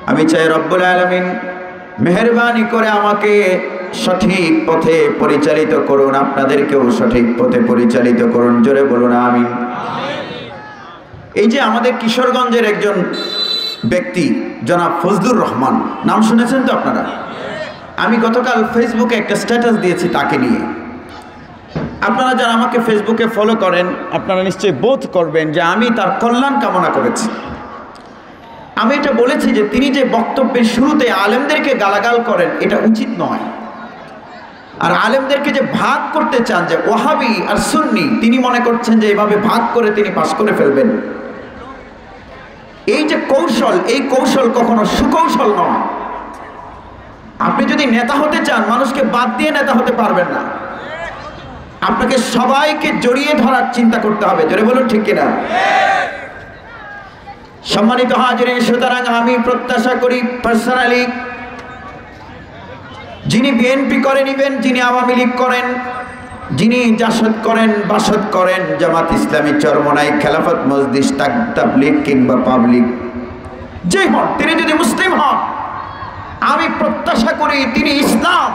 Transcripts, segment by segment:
আমি চাই রব্বুল আলামিন মেহেরবানি করে আমাকে সঠিক পথে পরিচালিত করুন, আপনাদেরকেও সঠিক পথে পরিচালিত করুন। জোরে বলুন আমিন। এই যে আমাদের কিশোরগঞ্জের একজন ব্যক্তি জনাব ফজলুর রহমান, নাম শুনেছেন তো আপনারা? আমি গতকাল ফেসবুকে একটা স্ট্যাটাস দিয়েছি তাকে নিয়ে। আপনারা যারা আমাকে ফেসবুকে ফলো করেন আপনারা নিশ্চয়ই বোধ করবেন যে আমি তার কল্যাণ কামনা করেছি। আমি এটা বলেছি যে তিনি যে বক্তব্যের শুরুতে আলেমদেরকে গালাগাল করেন এটা উচিত নয়, আর আলেমদেরকে যে ভাগ করতে চান যে ওয়াহাবি আর সুন্নি, তিনি মনে করছেন যে এইভাবে ভাগ করে তিনি পাশ করে ফেলবেন। এই যে কৌশল, এই কৌশল কখনো সুকৌশল নয়। আপনি যদি নেতা হতে চান মানুষকে বাদ দিয়ে নেতা হতে পারবেন না, আপনাকে সবাইকে জড়িয়ে ধরার চিন্তা করতে হবে। জোরে বলুন ঠিক কিনা? সম্মানিত হাজিরিন, সুতরাং আমি প্রত্যাশা করি পার্সোনালি যিনি বিএনপি করে নিবেন, যিনি আওয়ামী লীগ করেন, যিনি জাসদ করেন, বাসদ করেন, জামাত ইসলামী, চরমনাই, খেলাফত মজলিস, তাবলীগ কিংবা পাবলিক, যে হন, তিনি যদি মুসলিম হন, আমি প্রত্যাশা করি তিনি ইসলাম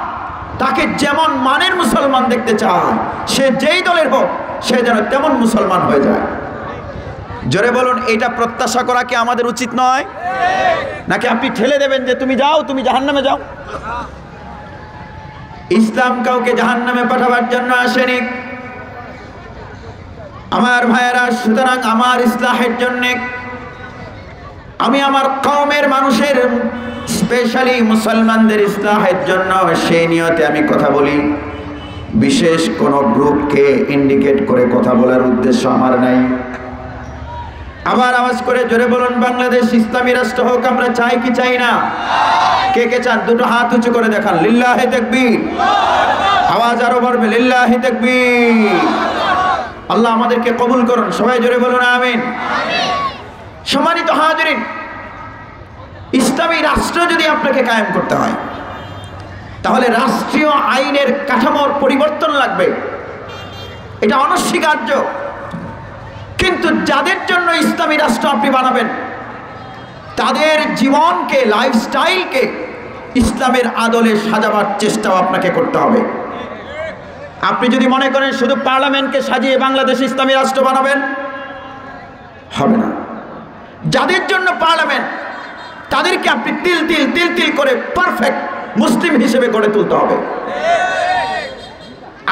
তাকে যেমন মানের মুসলমান দেখতে চায়, সে যেই দলের হোক সে যেন তেমন মুসলমান হয়ে যায়। জোরে বলুন, এটা প্রত্যাশা করা কি আমাদের উচিত নয়? নাকি আপনি ঠেলে দেবেন যে তুমি যাও, তুমি জাহান্নামে যাও? ইসলাম কাউকে জাহান্নামে পাঠাবার জন্য আসেনি আমার ভাইয়েরা। সুতরাং আমার ইসলাহের জন্য, আমি আমার কওমের মানুষের, স্পেশালি মুসলমানদের ইসলাহের জন্য সেই নিয়তে আমি কথা বলি। বিশেষ কোনো গ্রুপকে ইন্ডিকেট করে কথা বলার উদ্দেশ্য আমার নাই। আবার আওয়াজ করে জোরে বলুন, বাংলাদেশ ইসলামী রাষ্ট্র হোক আমরা চাই কি চাই না? কে কে চান দুটো হাত উঁচু করে দেখান। লিল্লাহি তাকবীর। আওয়াজ আরো বাড়বে, লিল্লাহি তাকবীর। আল্লাহ আমাদেরকে কবুল করুন, সবাই জোরে বলুন আমিন। সম্মানিত হাজিরিন, ইসলামী রাষ্ট্র যদি আপনাকে কায়েম করতে হয় তাহলে রাষ্ট্রীয় আইনের কাঠামোর পরিবর্তন লাগবে, এটা অনস্বীকার্য। কিন্তু যাদের জন্য ইসলামী রাষ্ট্র আপনি বানাবেন তাদের জীবনকে, লাইফস্টাইলকে ইসলামের আদলে সাজাবার চেষ্টাও আপনাকে করতে হবে। আপনি যদি মনে করেন শুধু পার্লামেন্টকে সাজিয়ে বাংলাদেশ ইসলামী রাষ্ট্র বানাবেন, হবে না। যাদের জন্য পার্লামেন্ট তাদেরকে আপনি তিল তিল তিল তিল করে পারফেক্ট মুসলিম হিসেবে গড়ে তুলতে হবে।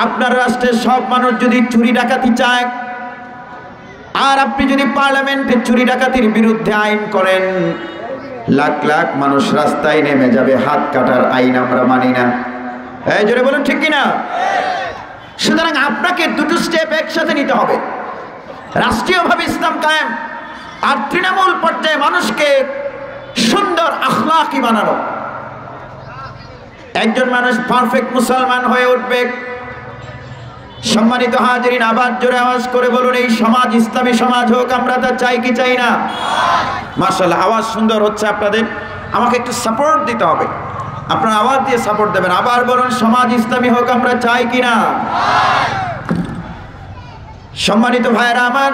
আপনার রাষ্ট্রের সব মানুষ যদি চুরি ডাকাতি চায়, আর আপনি যদি পার্লামেন্টে চুরি ডাকাতির বিরুদ্ধে আইন করেন, লাখ লাখ মানুষ রাস্তায় নেমে যাবে। হাত কাটার আইন আমরা মানি না। এই জোরে বলুন ঠিক কিনা? সুতরাং আপনাকে দুটো স্টেপ একসাথে নিতে হবে, রাষ্ট্রীয়ভাবে ইসলাম কায়েম, আর তৃণমূল পর্যায়ে মানুষকে সুন্দর আখলাকি বানানো। একজন মানুষ পারফেক্ট মুসলমান হয়ে উঠবে। সম্মানিত হাজিরিন, আবার জোরে আওয়াজ করে বলুন, এই সমাজ ইসলামী সমাজ হোক আমরা তা চাই কি চাই না? মাশাআল্লাহ, আওয়াজ সুন্দর হচ্ছে আপনাদের। আমাকে একটু সাপোর্ট দিতে হবে, আপনারা আওয়াজ দিয়ে সাপোর্ট দেবেন। আবার বলুন, সমাজ ইসলামী হোক আমরা চাই কি না? সম্মানিত ভাইয়েরা আমার,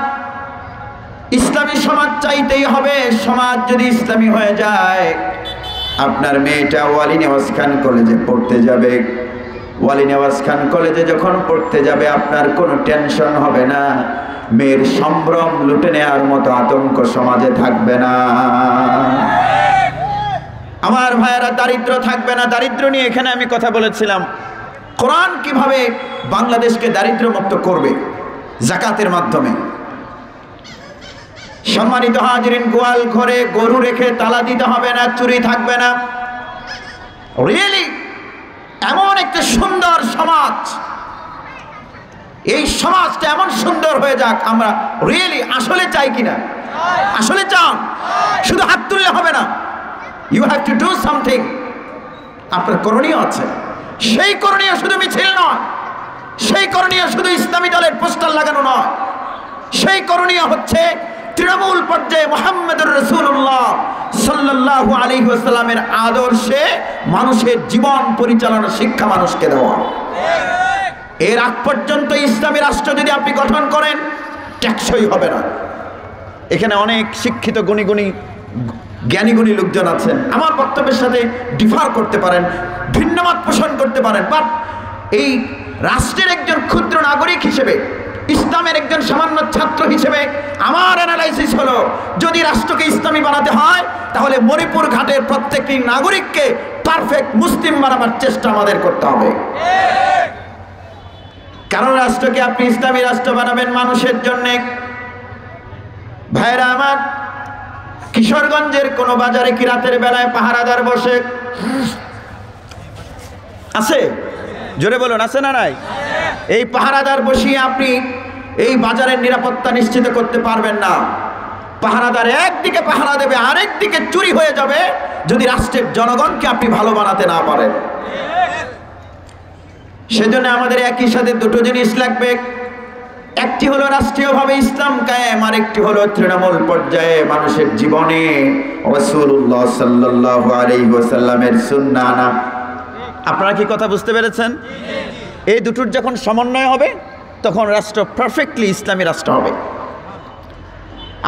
ইসলামী সমাজ চাইতেই হবে। সমাজ যদি ইসলামী হয়ে যায়, আপনার মেয়েটা ওয়ালি নেওয়াজ খান কলেজে পড়তে যাবে। ওয়ালি নেওয়াজ খান কলেজে যখন পড়তে যাবে আপনার কোনো টেনশন হবে না, মেয়ের সম্ভ্রম লুটে নেওয়ার মতো আতঙ্ক সমাজে থাকবে না। আমার ভাইয়েরা, দারিদ্র থাকবে না। দারিদ্র নিয়ে এখানে আমি কথা বলেছিলাম, কোরআন কিভাবে বাংলাদেশকে দারিদ্র মুক্ত করবে যাকাতের মাধ্যমে। সম্মানিত হাজিরিন, গোয়াল ঘরে গরু রেখে তালা দিতে হবে না, চুরি থাকবে না। রিয়েলি এমন একটা সুন্দর সমাজ, এই সমাজটা এমন সুন্দর হয়ে যাক, আমরা রিয়েলি আসলে চাই কিনা? আসলে চান? শুধু হাত তুললে হবে না, you have to do something. আপনার করণীয় আছে। সেই করণীয় শুধু মিছিল নয়, সেই করণীয় শুধু ইসলামী দলের পোস্টার লাগানো নয়, সেই করণীয় হচ্ছে তৃণমূল পর্যায়ে মুহাম্মদুর রাসূলুল্লাহ সাল্লাল্লাহু আলাইহি ওয়াসাল্লামের আদর্শে মানুষের জীবন পরিচালনার শিক্ষা মানুষকে দেওয়া। এর আগ পর্যন্ত ইসলামী রাষ্ট্র যদি আপনি গঠন করেন টেকসই হবে না। এখানে অনেক শিক্ষিত গুণী গুণী জ্ঞানীগুণী লোকজন আছেন, আমার বক্তব্যের সাথে ডিফার করতে পারেন, ভিন্নমত পোষণ করতে পারেন, বাট এই রাষ্ট্রের একজন ক্ষুদ্র নাগরিক হিসেবে, ইসলামের একজন সামান্য ছাত্র হিসেবে আমার অ্যানালাইসিস হলো, যদি রাষ্ট্রকে ইসলামী বানাতে হয় তাহলে মণিপুর ঘাটের প্রত্যেকটি নাগরিককে পারফেক্ট মুসলিম বানাবার চেষ্টা আমাদের করতে হবে। কারণ রাষ্ট্রকে আপনি ইসলামী রাষ্ট্র বানাবেন মানুষের জন্যে। ভাইরা আমার, কিশোরগঞ্জের কোন বাজারে কি রাতের বেলায় পাহারাদার বসে? আছে? জোরে বলুন, আছে না নাই? এই পাহারাদার বসিয়ে আপনি এই বাজারের নিরাপত্তা নিশ্চিত করতে পারবেন না। পাহারাদার একদিকে পাহারা দেবে, আরেক দিকে চুরি হয়ে যাবে যদি রাষ্ট্রের জনগণকে আপনি ভালো বানাতে না পারেন। সেজন্য আমাদের একই সাথে দুটো জিনিস লাগবে, একটি হলো রাষ্ট্রীয়ভাবে ইসলাম কায়েম, আরেকটি হলো তৃণমূল পর্যায়ে মানুষের জীবনে রাসূলুল্লাহ সাল্লাল্লাহু আলাইহি ওয়াসাল্লামের সুন্নাহ আনা। আপনারা কি কথা বুঝতে পেরেছেন? এই দুটোর যখন সমন্বয় হবে তখন রাষ্ট্র পারফেক্টলি ইসলামী রাষ্ট্র হবে।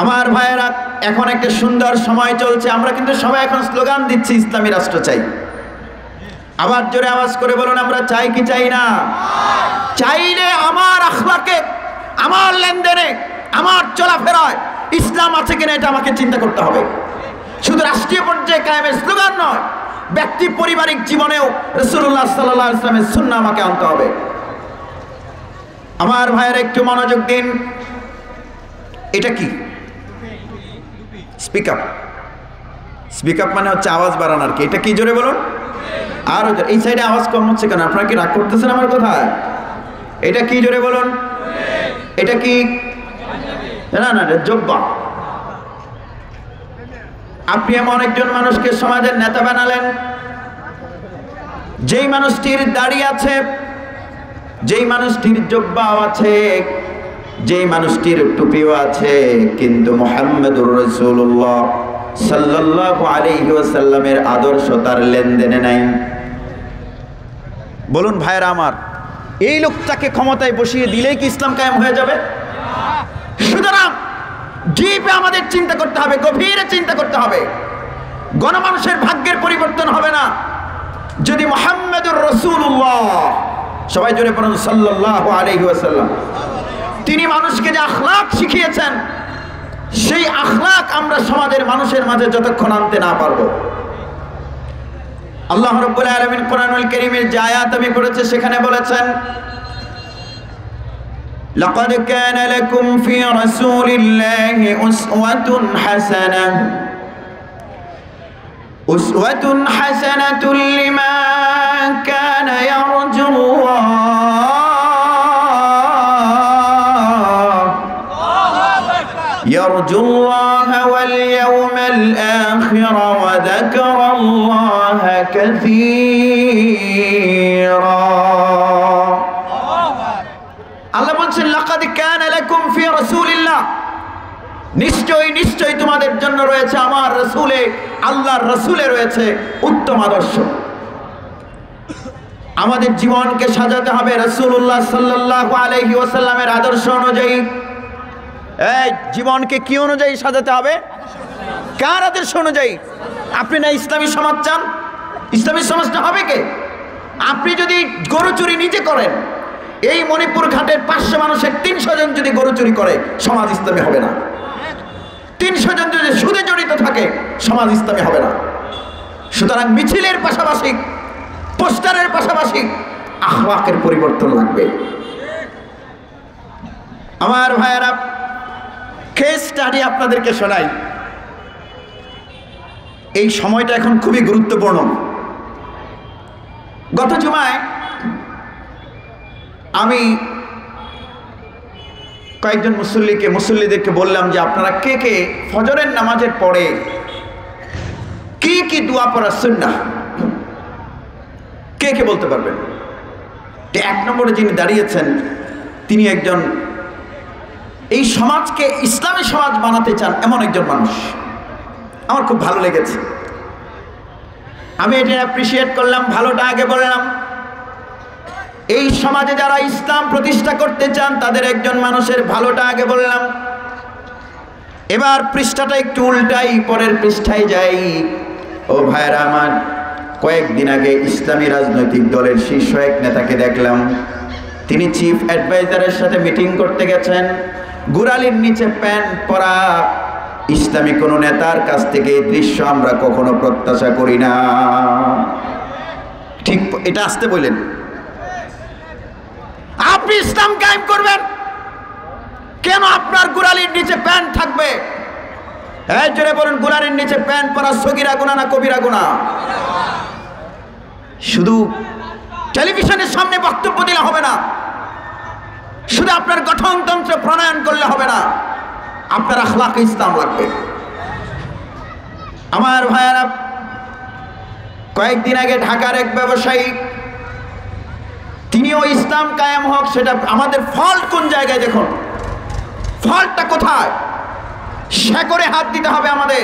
আমার ভাইয়েরা, এখন একটা সুন্দর সময় চলছে, আমরা কিন্তু সবাই এখন স্লোগান দিচ্ছি ইসলামী রাষ্ট্র চাই। আবার জোরে আওয়াজ করে বলুন, আমরা চাই কি চাই না? চাইলে আমার আখলাকে, আমার লেনদেনে, আমার চলাফেরায় ইসলাম আছে কিনা এটা আমাকে চিন্তা করতে হবে। শুধু রাষ্ট্রীয় পর্যায়ে কায়েমের স্লোগান নয়, ব্যক্তি পারিবারিক জীবনেও রাসূলুল্লাহ সাল্লাল্লাহু আলাইহি ওয়াসাল্লামের সুন্নাহ আমাকে আনতে হবে। আমার ভাইয়ের একটু মনোযোগ দিন। এটা কি? Speak up. স্পিক আপ মানে হচ্ছে আওয়াজ বাড়ানোর কি? এটা কি জোরে বলুন? আর এই সাইডে আওয়াজ কম হচ্ছে কেন? আপনারা কি রাগ করতেছেন আমার কথায়? এটা কি জোরে বলুন? এটা কি? না না, এটা জব্বা। আপনি এমন একজন মানুষকে সমাজের নেতা বানালেন, যেই মানুষটির দাড়ি আছে, যেই মানুষটির জব্বাও আছে, যেই মানুষটির টুপিও আছে, কিন্তু মুহাম্মদুর রাসূলুল্লাহ সাল্লাল্লাহু আলাইহি ওয়াসাল্লামের আদর্শ তার লেনদেনে নাই। বলুন ভাইরা আমার, এই লোকটাকে ক্ষমতায় বসিয়ে দিলেই কি ইসলাম কায়েম হয়ে যাবে? সুতরাং ডিপে আমাদের চিন্তা করতে হবে, গভীরে চিন্তা করতে হবে। গণমানুষের ভাগ্যের পরিবর্তন হবে না যদি মুহাম্মদুর রাসূলুল্লাহ, সবাই জোরে পড়ুন সাল্লাল্লাহু আলাইহি ওয়াসাল্লাম, তিনি মানুষকে যে আখলাক শিখিয়েছেন, সেই আখলাক আমরা সমাজের মানুষের মাঝে যতক্ষণ আনতে না পারবো। আল্লাহ রাব্বুল আলামিন কোরআনুল কারীমের যে আয়াত আমি পড়েছি সেখানে বলেছেন, লাকাদ কানা লাকুম ফি রাসূলিল্লাহি উসওয়াতুন হাসানাতুন লিমান কানা ইয়ারজুল্লাহ ওয়াল ইয়াওমাল আখির ওয়া যাকারাল্লাহ কাসীরা। আল্লাহ বলছেন, লাকাদ কানা লাকুম ফি রাসূলিল্লাহ, নিশ্চয়ই তোমাদের জন্য রয়েছে আমার রাসূলে, আল্লাহর রাসূলে রয়েছে উত্তম আদর্শ। আমাদের জীবনকে সাজাতে হবে রাসূলুল্লাহ সাল্লাল্লাহু আলাইহি ওয়াসাল্লামের আদর্শ অনুযায়ী। এই জীবনকে কি অনুযায়ী সাজাতে হবে? কার আদর্শ অনুযায়ী? আপনি না ইসলামী সমাজ চান? ইসলামী সমাজটা হবে কে? আপনি যদি গরু চুরি নিজে করেন, এই মণিপুর ঘাটের 500 মানুষের 300 জন যদি গরু চুরি করে, সমাজ ইসলামী হবে না। 300 জন যদি সুদে জড়িত থাকে, সমাজ ইসলামী হবে না। সুতরাং মিছিলের পাশাপাশি, পোস্টারের পাশাপাশি আখলাকের পরিবর্তন লাগবে। আমার ভাইয়েরা, কেস স্টাডি আপনাদেরকে শোনাই। এই সময়টা এখন খুবই গুরুত্বপূর্ণ। গত জুমায় আমি কয়েকজন মুসল্লিদেরকে বললাম যে আপনারা কে কে ফজরের নামাজের পরে কি কি দোয়া পড়ার সুন্নাহ, কে কে বলতে পারবেন? 1 নম্বরে যিনি দাঁড়িয়েছেন তিনি একজন এই সমাজকে ইসলামী সমাজ বানাতে চান এমন একজন মানুষ। আমার খুব ভালো লেগেছে, আমি এটা অ্যাপ্রিসিয়েট করলাম, ভালোটা আগে বললাম। এই সমাজে যারা ইসলাম প্রতিষ্ঠা করতে চান তাদের একজন মানুষের ভালোটা আগে বললাম। এবার পৃষ্ঠাটা একটু উল্টাই, পরের পৃষ্ঠায় যাই। ও ভাইরা আমার, কয়েকদিন আগে ইসলামী রাজনৈতিক দলের শীর্ষ এক নেতাকে দেখলাম, তিনি চিফ অ্যাডভাইজারের সাথে মিটিং করতে গেছেন, গোড়ালির নিচে প্যান্ট পরা। ইসলামী কোনো নেতার কাছ থেকে এই দৃশ্য আমরা কখনো প্রত্যাশা করি না। ঠিক এটা আসতে বললেন, আপনি ইসলাম কায়েম করবেন, কেন আপনার গোড়ালির নিচে প্যান্ট থাকবে? হ্যাঁ জোরে বলুন, গোড়ালির নিচে প্যান্ট পরা সগীরা গুনাহ না কবিরা গুনাহ? শুধু টেলিভিশনের সামনে বক্তব্য দিলে হবে না, শুধু আপনার গঠনতন্ত্র প্রণয়ন করলে হবে না, আপনার আখলাক ইসলাম লাগবে। আমার ভাইয়েরা, কয়েকদিন আগে ঢাকার এক ব্যবসায়ী, তিনিও ইসলাম কায়েম হোক, সেটা আমাদের ফল্ট কোন জায়গায় দেখুন, ফল্টটা কোথায়? শেকড়ে হাত দিতে হবে আমাদের।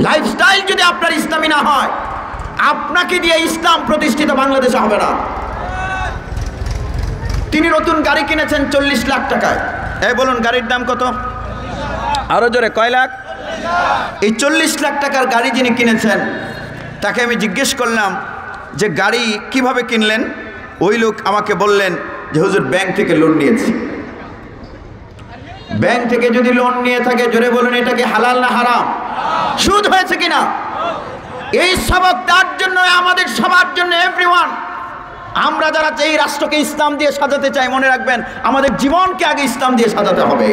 লাইফস্টাইল যদি আপনার ইসলামী না হয়, আপনাকে দিয়ে ইসলাম প্রতিষ্ঠিত বাংলাদেশে হবে না। তিনি নতুন গাড়ি কিনেছেন 40 লাখ টাকায়। এই বলুন গাড়ির দাম কত? আরো জোরে, কয় লাখ? এই 40 লাখ টাকার গাড়ি যিনি কিনেছেন, তাকে আমি জিজ্ঞেস করলাম যে গাড়ি কিভাবে কিনলেন? ওই লোক আমাকে বললেন যে হুজুর ব্যাংক থেকে লোন নিয়েছি। ব্যাংক থেকে যদি লোন নিয়ে থাকে, জোরে বলুন এটা কি হালাল না হারাম? সুদ হয়েছে কিনা? এই সবক তার জন্য, আমাদের সবার জন্য, এভরিওয়ান। আমরা যারা এই রাষ্ট্রকে ইসলাম দিয়ে সাজাতে চাই, মনে রাখবেন আমাদের জীবনকে আগে ইসলাম দিয়ে সাজাতে হবে।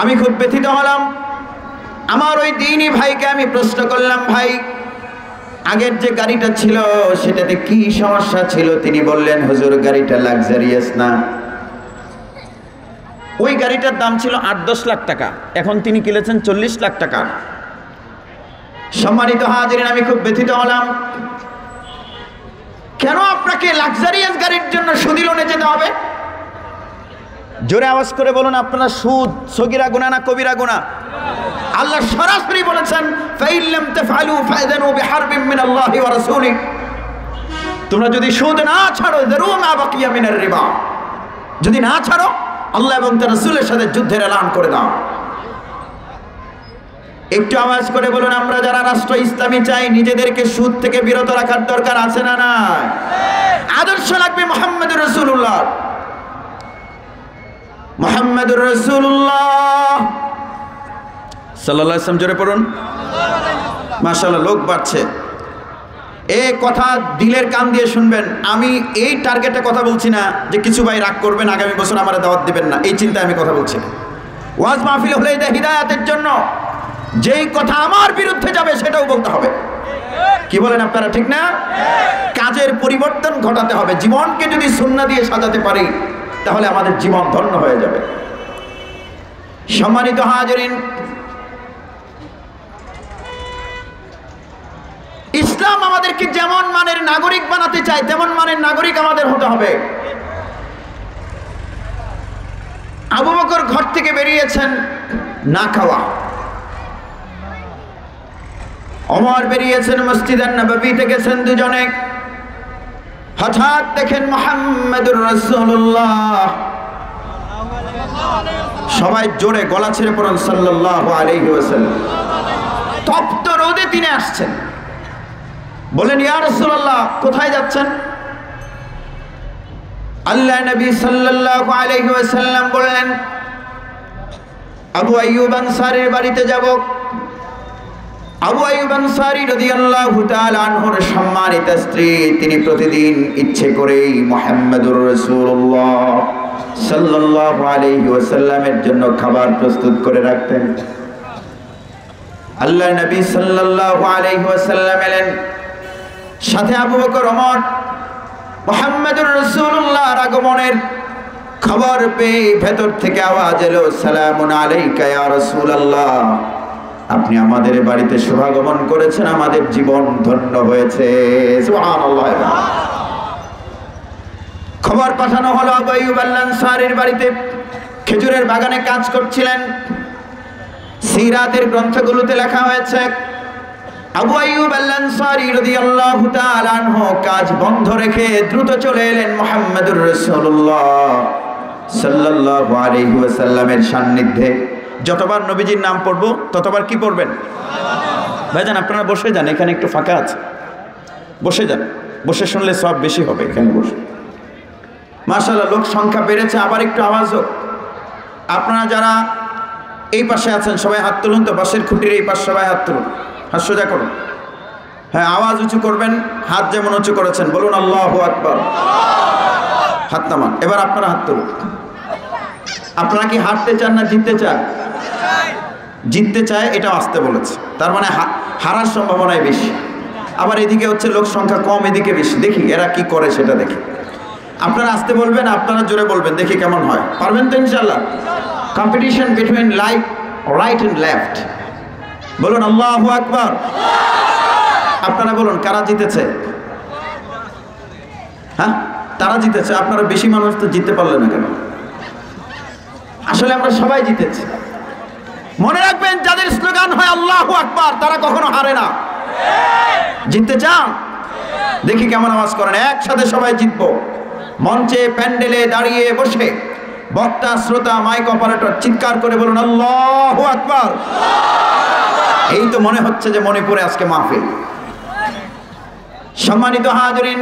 আমি খুব ব্যথিত হলাম। আমার ওই দিনী ভাইকে আমি প্রশ্ন করলাম, ভাই আগের যে গাড়িটা ছিল সেটাতে কি সমস্যা ছিল? তিনি বললেন হুজুর গাড়িটা লাক্সারিয়াস না। ওই গাড়িটার দাম ছিল 8-10 লাখ টাকা, এখন তিনি কিনেছেন 40 লাখ টাকা। সম্মানিত হাজিরিন, আমি খুব ব্যথিত হলাম। কেন আপনাকে লাক্সারিয়াস গাড়ির জন্য সুদি লোনে যেতে হবে? জোরে আওয়াজ করে বলুন, আপনারা সুদ সগীরা গুনাহ না কবিরা গুনাহ? আল্লাহ সরাসরি বলেছেন, ফাইল্লাম তাফআলু ফাযানু বিহারবিন মিনাল্লাহি ওয়া রাসূলিহি। তোমরা যদি সুদ না ছাড়ো, যারু মা বাকিয়া মিনার রিবা, যদি না ছাড়ো আল্লাহ এবং তার রাসূলের সাথে যুদ্ধের এলান করে দাও। একটু আওয়াজ করে বলুন, আমরা যারা রাষ্ট্র ইসলামী চাই, নিজেদেরকে সুদ থেকে বিরত রাখার দরকার আছে না নাই? আদর্শ লাগবে মুহাম্মদুর রাসূলুল্লাহ। মুহাম্মদুর রাসূলুল্লাহ সাল্লাল্লাহু আলাইহি ওয়াসাল্লাম, জোরে পড়ুন। মাশাআল্লাহ, লোক বাড়ছে। এই কথা দিলের কান দিয়ে শুনবেন। আমি এই টার্গেটে কথা বলছি না যে কিছু ভাই রাগ করবেন, আগামী বছর আমার দাওয়াত দিবেন না, এই চিন্তায় আমি কথা বলছি না। ওয়াজ মাহফিল হলে এটা হিদায়াতের জন্য, যেই কথা আমার বিরুদ্ধে যাবে সেটাও বলতে হবে। কি বলেন আপনারা, ঠিক না? কাজের পরিবর্তন ঘটাতে হবে। জীবনকে যদি সুন্নাহ দিয়ে সাজাতে পারি, তাহলে আমাদের জীবন ধন্য হয়ে যাবে। সম্মানিত হাজিরিন, ইসলাম আমাদেরকে যেমন মানের নাগরিক বানাতে চায়, তেমন মানের নাগরিক আমাদের হতে হবে। আবু বকর ঘর থেকে বেরিয়েছেন না খাওয়া, ওমর বেরিয়েছেন মসজিদে নববীতে গেছেন দুজনে। হঠাৎ দেখেন মুহাম্মদুর রাসূলুল্লাহ, সবাই জোরে গলা ছেড়ে পড়ুন সাল্লাল্লাহু আলাইহি ওয়াসাল্লাম। তপ্ত রোদে তিনি আসছেন, বলেন ইয়া রাসূলুল্লাহ কোথায় যাচ্ছেন? আল্লাহ নবী সাল্লাল্লাহু আলাইহি ওয়াসাল্লাম বললেন, আবু আইয়ুব আনসারীর বাড়িতে যাব। আবু আইয়ুব আনসারী রাদিয়াল্লাহু তাআলা আনহুর সম্মানিত স্ত্রী, তিনি প্রতিদিন ইচ্ছে করেই মুহাম্মদুর রাসূলুল্লাহ সাল্লাল্লাহু আলাইহি ওয়াসাল্লামের জন্য খাবার প্রস্তুত করে রাখতেন। আল্লাহ নবী সাল্লাল্লাহু আলাইহি ওয়াসাল্লাম এলেন, সাথে আবু বকর, ওমর। মুহাম্মদুর রাসূলুল্লাহর আগমনের খবর পেয়ে ভেতর থেকে আওয়াজ এলো, সালামুন আলাইকা ইয়া রাসূলুল্লাহ, আপনি আমাদের বাড়িতে শুভাগমন করেছেন, আমাদের জীবন ধন্য হয়েছে। সুবহানাল্লাহ। খবর পাঠানো হলো আবু আইয়ুব আল আনসারীর বাড়িতে। খেজুরের বাগানে কাজ করছিলেন। সিরাতের গ্রন্থগুলোতে লেখা হয়েছে, আবু আইয়ুব আল আনসারী রাদিয়াল্লাহু তাআলা আনহু কাজ বন্ধ রেখে দ্রুত চলে এলেন মুহাম্মদুর রাসূলুল্লাহ সাল্লাল্লাহু আলাইহি ওয়াসাল্লামের সান্নিধ্যে যতবার নবীজির নাম পড়বো ততবার কি পড়বেন? ভাইজান আপনারা বসে যান, এখানে একটু ফাঁকা আছে, বসে যান, বসে শুনলে সব বেশি হবে। এখানে বসে মাশাআল্লাহ লোক সংখ্যা বেড়েছে, আবার একটু আওয়াজ হোক। আপনারা যারা এই পাশে আছেন সবাই হাত তুলুন তো, বাসের খুঁটির এই পাশে সবাই হাত তুলুন, হাত সোজা করুন। হ্যাঁ, আওয়াজ উঁচু করবেন, হাত যেমন উঁচু করেছেন বলুন আল্লাহু আকবার। হাত নামান। এবার আপনারা হাত তুলুন। আপনারা কি হারতে চান না জিততে চান? জিততে চায়, এটা আসতে বলেছে, তার মানে হারার সম্ভাবনাই বেশি। আবার এদিকে হচ্ছে লোক সংখ্যা কম, এদিকে বেশি। দেখি এরা কি করে সেটা দেখি। আপনারা আসতে বলবেন, আপনারা জোরে বলবেন, দেখি কেমন হয়। পারবেন তো ইনশাআল্লাহ? Competition between right and left. বলুন আল্লাহু আকবার। আপনারা বলুন কারা জিতেছে? হ্যাঁ, তারা জিতেছে। আপনারা বেশি মানুষ তো জিততে পারলেন না কেন? আসলে আমরা সবাই জিতেছি। মনে রাখবেন, যাদের স্লোগান হয় আল্লাহু আকবার তারা কখনো হারে না। জিততে চান? দেখি কেমন আওয়াজ করেন। একসাথে সবাই জিতবো। মঞ্চে প্যান্ডেলে দাঁড়িয়ে বসে বক্তা, শ্রোতা, মাইক অপারেটর চিৎকার করে বলুন আল্লাহু আকবার। এই তো মনে হচ্ছে যে মণিপুরে আজকে মাহফিল। সম্মানিত হাজিরিন,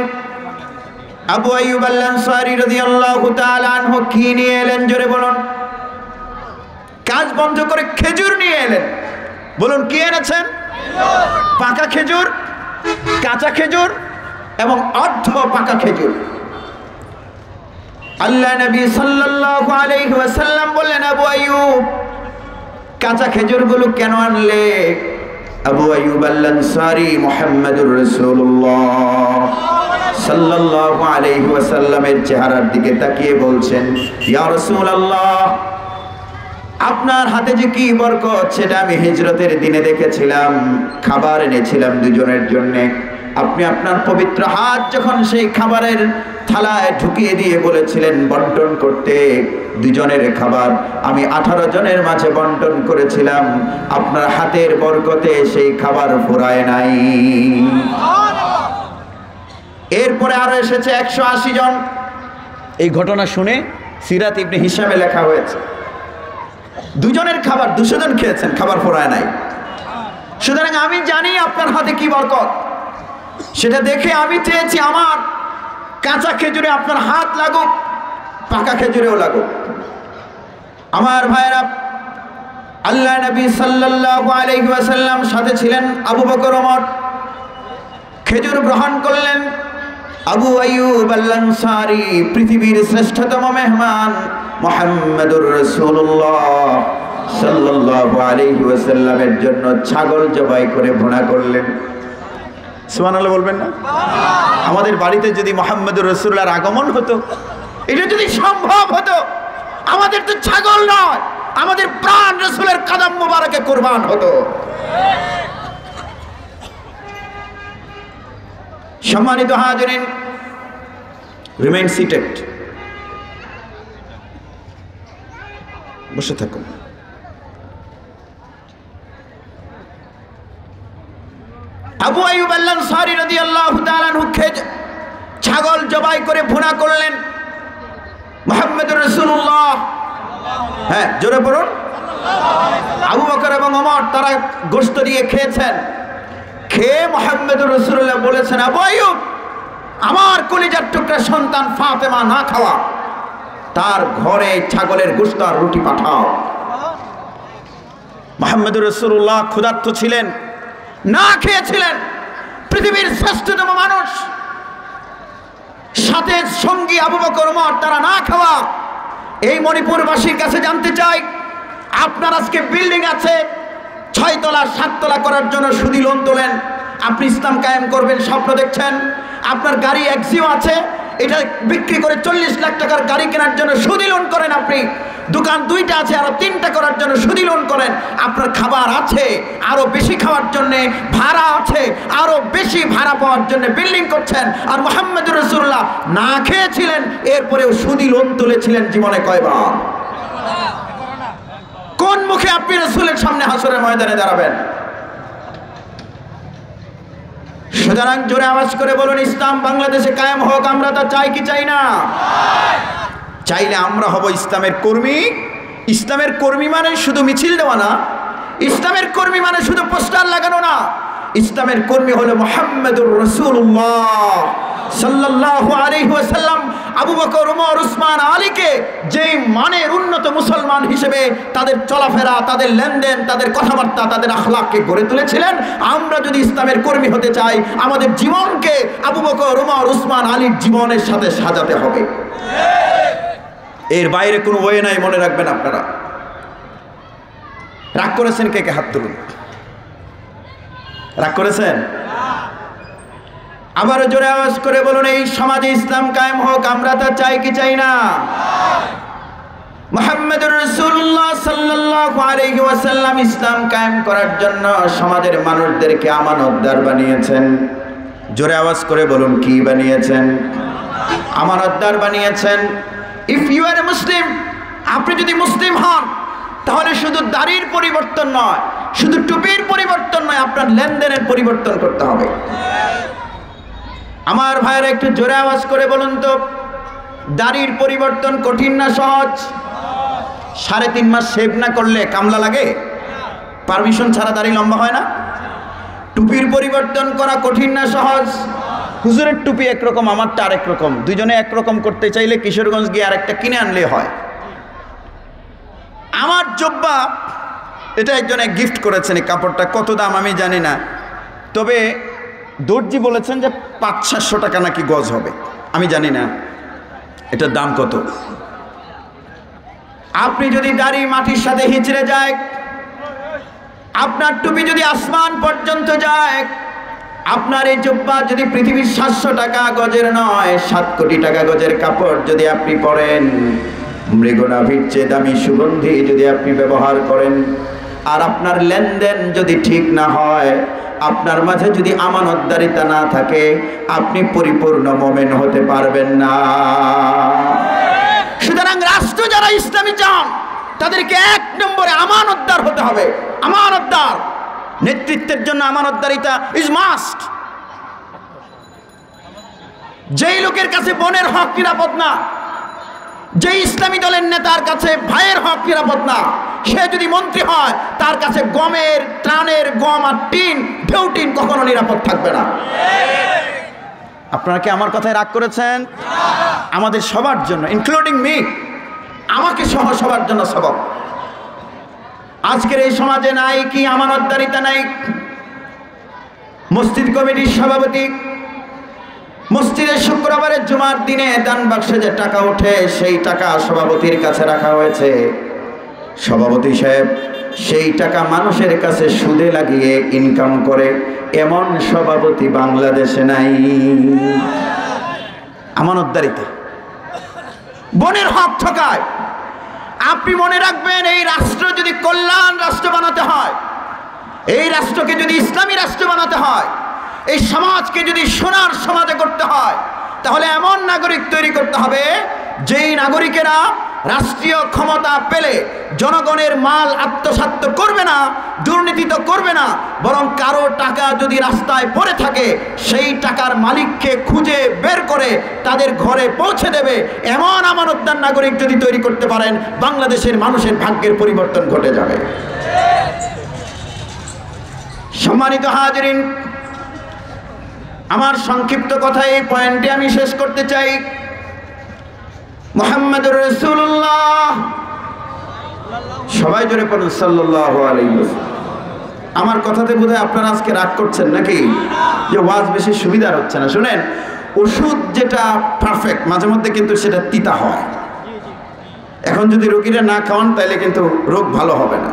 আবু আইয়ুব আল আনসারী রাদিয়াল্লাহু তাআলা আনহু কি নিয়ে এলেন জোরে বলুন? কাজ বন্ধ করে খেজুর নিয়ে এলেন। বলুন কি এনেছেন? পাকা খেজুর, কাঁচা খেজুর এবং অর্ধ পাকা খেজুর। আল্লাহ নবী সাল্লাল্লাহু আলাইহি ওয়াসাল্লাম বললেন, আবু আইয়ুব কাঁচা খেজুরগুলো কেন আনলে? আবু আইয়ুব আল আনসারী মুহাম্মদুর রাসূলুল্লাহ সাল্লাল্লাহু আলাইহি ওয়াসাল্লামের চেহারার দিকে তাকিয়ে বলছেন, ইয়া রাসূলুল্লাহ, আপনার হাতে যে কি বরকত সেটা আমি হিজরতের দিনে দেখেছিলাম। খাবার এনেছিলাম দুজনের জন্য। আপনি আপনার পবিত্র হাত যখন সেই খাবারের থালায় ঢুকিয়ে দিয়ে বলেছিলেন বন্টন করতে, দুজনের খাবার আমি 18 জনের মাঝে বন্টন করেছিলাম। আপনার হাতের বরকতে সেই খাবার ফুরায় নাই। এরপরে আরো এসেছে 180 জন। এই ঘটনা শুনে সিরাত ইবনে হিশামে লেখা হয়েছে, দুজনের খাবার 200 জন খেয়েছেন, খাবার ফুরায় নাই। সুতরাং আমি জানি আপনার হাতে কি বরকত, সেটা দেখে আমি চেয়েছি আমার কাঁচা খেজুরে আপনার হাত লাগুক, পাকা খেজুরেও লাগুক। আমার ভাইরা, আল্লাহ নবী সাল্লাল্লাহু আলাইহি ওয়াসাল্লাম সাথে ছিলেন আবু বকর, ওমর। খেজুর গ্রহণ করলেন। আবু আইয়ুব আল আনসারী পৃথিবীর শ্রেষ্ঠতম মেহমান মুহাম্মদুর রাসূলুল্লাহ সাল্লাল্লাহু আলাইহি ওয়াসাল্লামের জন্য ছাগল জবাই করে ভুনা করলেন। সুবহানাল্লাহ বলবেন না? আমাদের বাড়িতে যদি মুহাম্মদুর রাসূলুল্লাহর আগমন হতো, এটা যদি সম্ভব হতো, আমাদের তো ছাগল নয়, আমাদের প্রাণ রাসূলের কদম মোবারকে কুরবান হতো। সম্মানিত হাজিরিন, রিমেইন সিটেড, বসে থাকুন। আবু আইয়ুব আল আনসারী রাদিয়াল্লাহু তাআলা আনহু ছাগল জবাই করে ভুনা করলেন। মুহাম্মদুর রাসূলুল্লাহ, হ্যাঁ জোরে বলুন, আবু বকর এবং ওমর তারা গোশত দিয়ে খেয়েছেন। খেয়ে মুহাম্মদুর রাসূলুল্লাহ বলেছেন, আবু আইয়ুব, আমার কলিজার টুকরা সন্তান ফাতেমা না খাওয়া, তার ঘরে ছাগলের গোশত আর রুটি পাঠাও। মুহাম্মদুর রাসূলুল্লাহ ক্ষুধার্ত ছিলেন, না খেয়েছিলেন। পৃথিবীর শ্রেষ্ঠতম মানুষ, সাথে সঙ্গী আবু বকর, ওমর, তারা না খাওয়া। এই মণিপুরবাসীর কাছে জানতে চাই, আপনার আজকে বিল্ডিং আছে, 6 তলা 7 তলা করার জন্য সুদি লোন তোলেন। আপনি ইসলাম কায়েম করবেন স্বপ্ন দেখছেন। আপনার গাড়ি এক্সিও আছে, এটা বিক্রি করে 40 লাখ টাকার গাড়ি কেনার জন্য সুদি লোন করেন। আপনি দোকান 2টা আছে, আরো 3টা করার জন্য সুদি লোন করেন। আপনার খাবার আছে, আরো বেশি খাওয়ার জন্য ভাড়া আছে, আরো বেশি ভাড়া পাওয়ার জন্য বিল্ডিং করছেন। আর মুহাম্মদুর রাসূলুল্লাহ না খেয়েছিলেন, এরপরেও সুদি লোন তুলেছিলেন জীবনে কয়বার? কোন মুখে আপনি রাসূলের সামনে হাসরের ময়দানে দাঁড়াবেন? সুতরাং জোরে আওয়াজ করে বলুন, ইসলাম বাংলাদেশে কায়েম হোক। আমরা তা চাই কি চাই না? চাইলে আমরা হব ইসলামের কর্মী। ইসলামের কর্মী মানে শুধু মিছিল দেওয়া না, ইসলামের কর্মী মানে শুধু পোস্টার লাগানো না। ইসলামের কর্মী হলো মুহাম্মদুর রাসূলুল্লাহ সাল্লাল্লাহু আলাইহি ওয়াসাল্লাম আবু বকর, ওমর, উসমান, আলীকে যেই মানের উন্নত মুসলমান হিসেবে তাদের চলাফেরা, তাদের লেনদেন, তাদের কথাবার্তা, তাদের আখলাককে গড়ে তুলেছিলেন, আমরা যদি ইসলামের কর্মী হতে চাই আমাদের জীবনকে আবু বকর, ওমর, উসমান, আলীর জীবনের সাথে সাজাতে হবে। এর বাইরে কোনো ওয়ে নাই, মনে রাখবেন আপনারা। রাগ করেছেন কে কে? হাত তুলুন। রাগ করেছেন? আবারও জোরে আওয়াজ করে বলুন, এই সমাজে ইসলাম কায়েম হোক। আমরা তা চাই কি চাই না? মুহাম্মদুর রাসূলুল্লাহ সাল্লাল্লাহু আলাইহি ওয়াসাল্লাম ইসলাম কায়েম করার জন্য সমাজের মানুষদেরকে আমানতদার বানিয়েছেন। জোরে আওয়াজ করে বলুন, কি বানিয়েছেন? আমানতদার বানিয়েছেন। ইফ ইউ আর এ মুসলিম, আপনি যদি মুসলিম হন তাহলে শুধু দাড়ির পরিবর্তন নয়, শুধু টুপির পরিবর্তন নয়, আপনার লেনদেনের পরিবর্তন করতে হবে। আমার ভাইয়েরা একটু জোরে আওয়াজ করে বলুন তো, দাড়ির পরিবর্তন কঠিন না সহজ? 3.5 মাস শেভ না করলে কামলা লাগে? পারমিশন ছাড়া দাড়ি লম্বা হয় না? টুপির পরিবর্তন করা কঠিন না সহজ? হুজুরের টুপি একরকম, আমারটা আরেক রকম। দুজনে একরকম করতে চাইলে কিশোরগঞ্জ গিয়ে আরেকটা কিনে আনলে হয়। আমার জব্বা, এটা একজনে গিফট করেছেন। এই কাপড়টা কত দাম আমি জানি না, তবে দর্জি বলেছেন যে 500-700 টাকা নাকি গজ হবে, আমি জানি না এটার দাম কত। আপনি যদি দাড়ি মাটির সাথে হিঁচড়ে যায়, আপনার টুপি যদি আসমান পর্যন্ত যায়, আপনার এই জুব্বা যদি পৃথিবীর 700 টাকা গজের নয়, 7 কোটি টাকা গজের কাপড় যদি আপনি পরেন, মৃগনাভির চেয়ে দামি সুগন্ধি যদি আপনি ব্যবহার করেন, আর আপনার লেনদেন যদি ঠিক না হয়, আপনার মাঝে যদি আমানতদারিতা না থাকে, আপনি পরিপূর্ণ মুমিন হতে পারবেন না। সুতরাং রাষ্ট্র যারা ইসলামী চান তাদেরকে 1 নম্বরে আমানতদার হতে হবে। আমানতদার, নেতৃত্বের জন্য আমানতদারিতা ইজ মাস্ট। যেই লোকের কাছে বোনের হক নিরাপদ না, যে ইসলামী দলের নেতার কাছে ভাইয়ের হক নিরাপদ না, সে যদি মন্ত্রী হয় তার কাছে গমের ত্রাণের গম আর টিন, ঢেউটিন কখনো নিরাপদ থাকবে না। আপনারা কি আমার কথায় রাগ করেছেন? আমাদের সবার জন্য, ইনক্লুডিং মি, আমাকে সহ সবার জন্য সবক। আজকের এই সমাজে নাই কি আমানতদারিতা নাই? মসজিদ কমিটির সভাপতি মসজিদের শুক্রবারের জুমার দিনে দান বাক্সে যে টাকা ওঠে, সেই টাকা সভাপতির কাছে রাখা হয়েছে। সভাপতি সাহেব সেই টাকা মানুষের কাছে সুদে লাগিয়ে ইনকাম করে, এমন সভাপতি বাংলাদেশে নাই। আমানতদারিতা, বোনের হক ঠকায়। আপনি মনে রাখবেন, এই রাষ্ট্র যদি কল্যাণ রাষ্ট্র বানাতে হয়, এই রাষ্ট্রকে যদি ইসলামী রাষ্ট্র বানাতে হয়, এই সমাজকে যদি সোনার সমাজে করতে হয়, তাহলে এমন নাগরিক তৈরি করতে হবে যেই নাগরিকেরা রাষ্ট্রীয় ক্ষমতা পেলে জনগণের মাল আত্মসাৎ করবে না, দুর্নীতি তো করবে না, বরং কারো টাকা যদি রাস্তায় পড়ে থাকে সেই টাকার মালিককে খুঁজে বের করে তাদের ঘরে পৌঁছে দেবে। এমন আমানতদার নাগরিক যদি তৈরি করতে পারেন, বাংলাদেশের মানুষের ভাগ্যের পরিবর্তন ঘটে যাবে। সম্মানিত হাজিরিন, আমার সংক্ষিপ্ত কথা এই পয়েন্টে আমি শেষ করতে চাই। মুহাম্মদুর রাসূলুল্লাহ, সবাই জোরে পড়ুন সাল্লাল্লাহু আলাইহি ওয়াসাল্লাম। আমার কথাতে বোধহয় আপনারা আজকে রাগ করছেন নাকি, যে ওয়াজ বেশি সুবিধার হচ্ছে না? শুনেন, ওষুধ যেটা পারফেক্ট, মাঝে মধ্যে কিন্তু সেটা তিতা হয়। এখন যদি রোগীরা না খাওয়ান তাহলে কিন্তু রোগ ভালো হবে না।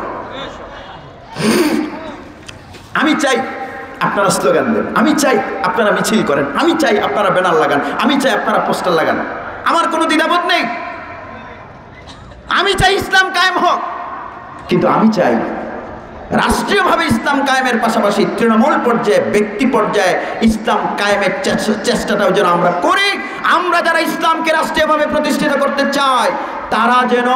আমি চাই আপনারা স্লোগান দেন, আমি চাই আপনারা মিছিল করেন, আমি চাই আপনারা ব্যানার লাগান, আমি চাই আপনারা পোস্টার লাগান। আমার কোনো দ্বিধাবোধ নেই। আমি চাই ইসলাম কায়েম হোক, কিন্তু আমি চাই রাষ্ট্রীয়ভাবে ইসলাম কায়েমের পাশাপাশি তৃণমূল পর্যায়ে, ব্যক্তি পর্যায়ে ইসলাম কায়েমের চেষ্টাটাও যেন আমরা করি। আমরা যারা ইসলামকে রাষ্ট্রীয়ভাবে প্রতিষ্ঠিত করতে চাই, তারা যেন